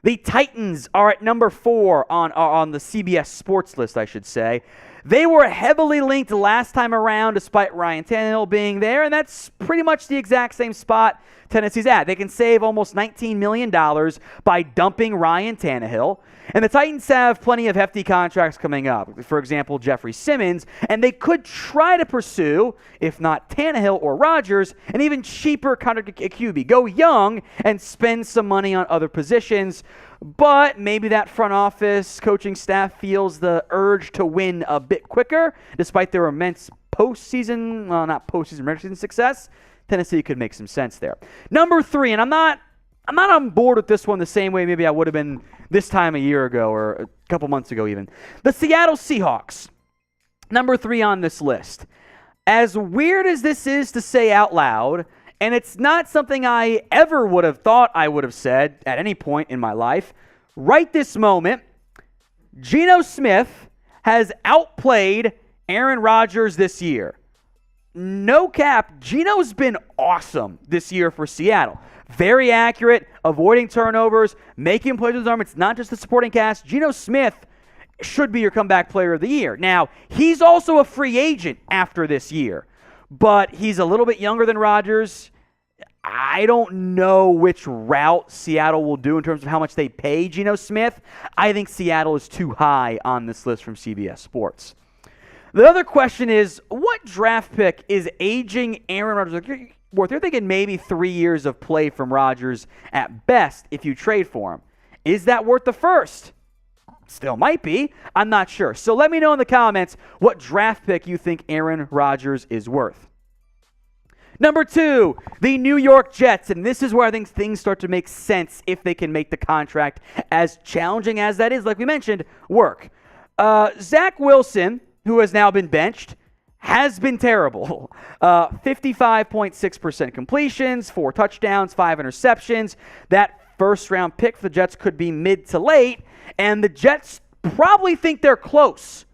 The Titans are at number 4 on the CBS Sports list, I should say. They were heavily linked last time around despite Ryan Tannehill being there, and that's pretty much the exact same spot Tennessee's at. They can save almost $19 million by dumping Ryan Tannehill, and the Titans have plenty of hefty contracts coming up. For example, Jeffrey Simmons, and they could try to pursue, if not Tannehill or Rodgers, an even cheaper contract at QB. Go young and spend some money on other positions, but maybe that front office coaching staff feels the urge to win a bit quicker, despite their immense regular season success. Tennessee could make some sense there. Number 3, and I'm not on board with this one the same way maybe I would have been this time a year ago or a couple months ago even. The Seattle Seahawks, number 3 on this list. As weird as this is to say out loud, and it's not something I ever would have thought I would have said at any point in my life, right this moment, Geno Smith has outplayed Aaron Rodgers this year. No cap, Geno's been awesome this year for Seattle. Very accurate, avoiding turnovers, making plays with his arm. It's not just the supporting cast. Geno Smith should be your comeback player of the year. Now, he's also a free agent after this year, but he's a little bit younger than Rodgers. I don't know which route Seattle will do in terms of how much they pay Geno Smith. I think Seattle is too high on this list from CBS Sports. The other question is, what draft pick is aging Aaron Rodgers worth? You're thinking maybe 3 years of play from Rodgers at best if you trade for him. Is that worth the first? Still might be. I'm not sure. So let me know in the comments what draft pick you think Aaron Rodgers is worth. Number 2, the New York Jets. And this is where I think things start to make sense if they can make the contract, as challenging as that is, like we mentioned, work. Zach Wilson, who has now been benched, has been terrible. 55.6% completions, 4 touchdowns, 5 interceptions. That first-round pick for the Jets could be mid to late, and the Jets probably think they're close.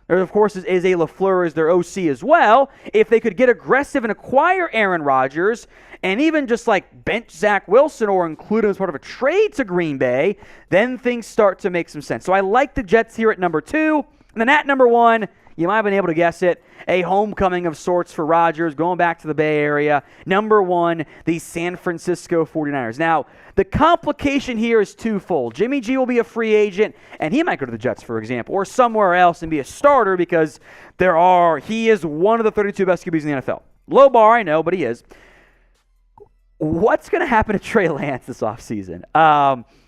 There, of course, is A. LaFleur as their OC as well. If they could get aggressive and acquire Aaron Rodgers and even just like bench Zach Wilson or include him as part of a trade to Green Bay, then things start to make some sense. So I like the Jets here at number 2. And then at number 1, You might have been able to guess it. A homecoming of sorts for Rodgers, going back to the Bay Area. Number 1, the San Francisco 49ers. Now, the complication here is twofold. Jimmy G will be a free agent, and he might go to the Jets, for example, or somewhere else and be a starter because he is one of the 32 best QBs in the NFL. Low bar, I know, but he is. What's going to happen to Trey Lance this offseason?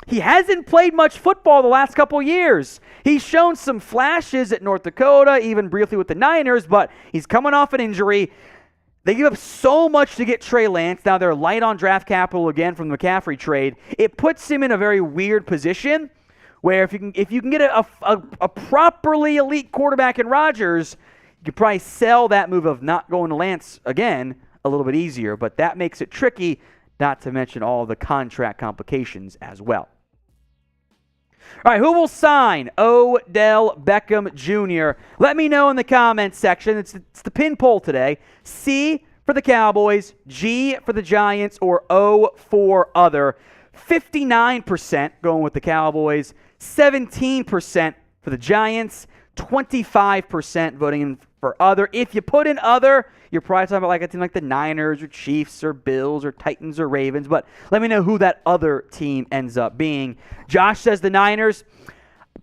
He hasn't played much football the last couple years. He's shown some flashes at North Dakota, even briefly with the Niners, but he's coming off an injury. They give up so much to get Trey Lance. Now they're light on draft capital again from the McCaffrey trade. It puts him in a very weird position where if you can get a properly elite quarterback in Rodgers, you could probably sell that move of not going to Lance again a little bit easier, but that makes it tricky, not to mention all the contract complications as well. All right, who will sign Odell Beckham Jr.? Let me know in the comments section. It's the pin poll today. C for the Cowboys, G for the Giants, or O for other. 59% going with the Cowboys, 17% for the Giants, 25% voting in for other. If you put in other, you're probably talking about like a team like the Niners or Chiefs or Bills or Titans or Ravens, but let me know who that other team ends up being. Josh says the Niners.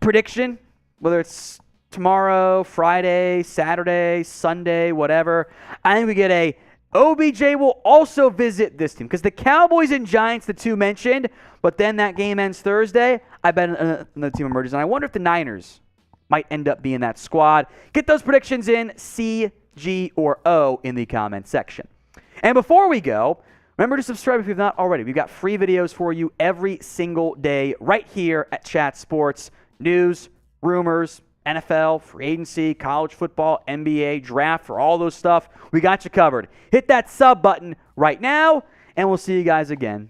Prediction, whether it's tomorrow, Friday, Saturday, Sunday, whatever, I think we get a OBJ will also visit this team because the Cowboys and Giants, the two mentioned, but then that game ends Thursday. I bet another team emerges, and I wonder if the Niners might end up being that squad. Get those predictions in C, G, or O in the comments section. And before we go, remember to subscribe if you've not already. We've got free videos for you every single day right here at Chat Sports. News, rumors, NFL, free agency, college football, NBA, draft, for all those stuff. We got you covered. Hit that sub button right now, and we'll see you guys again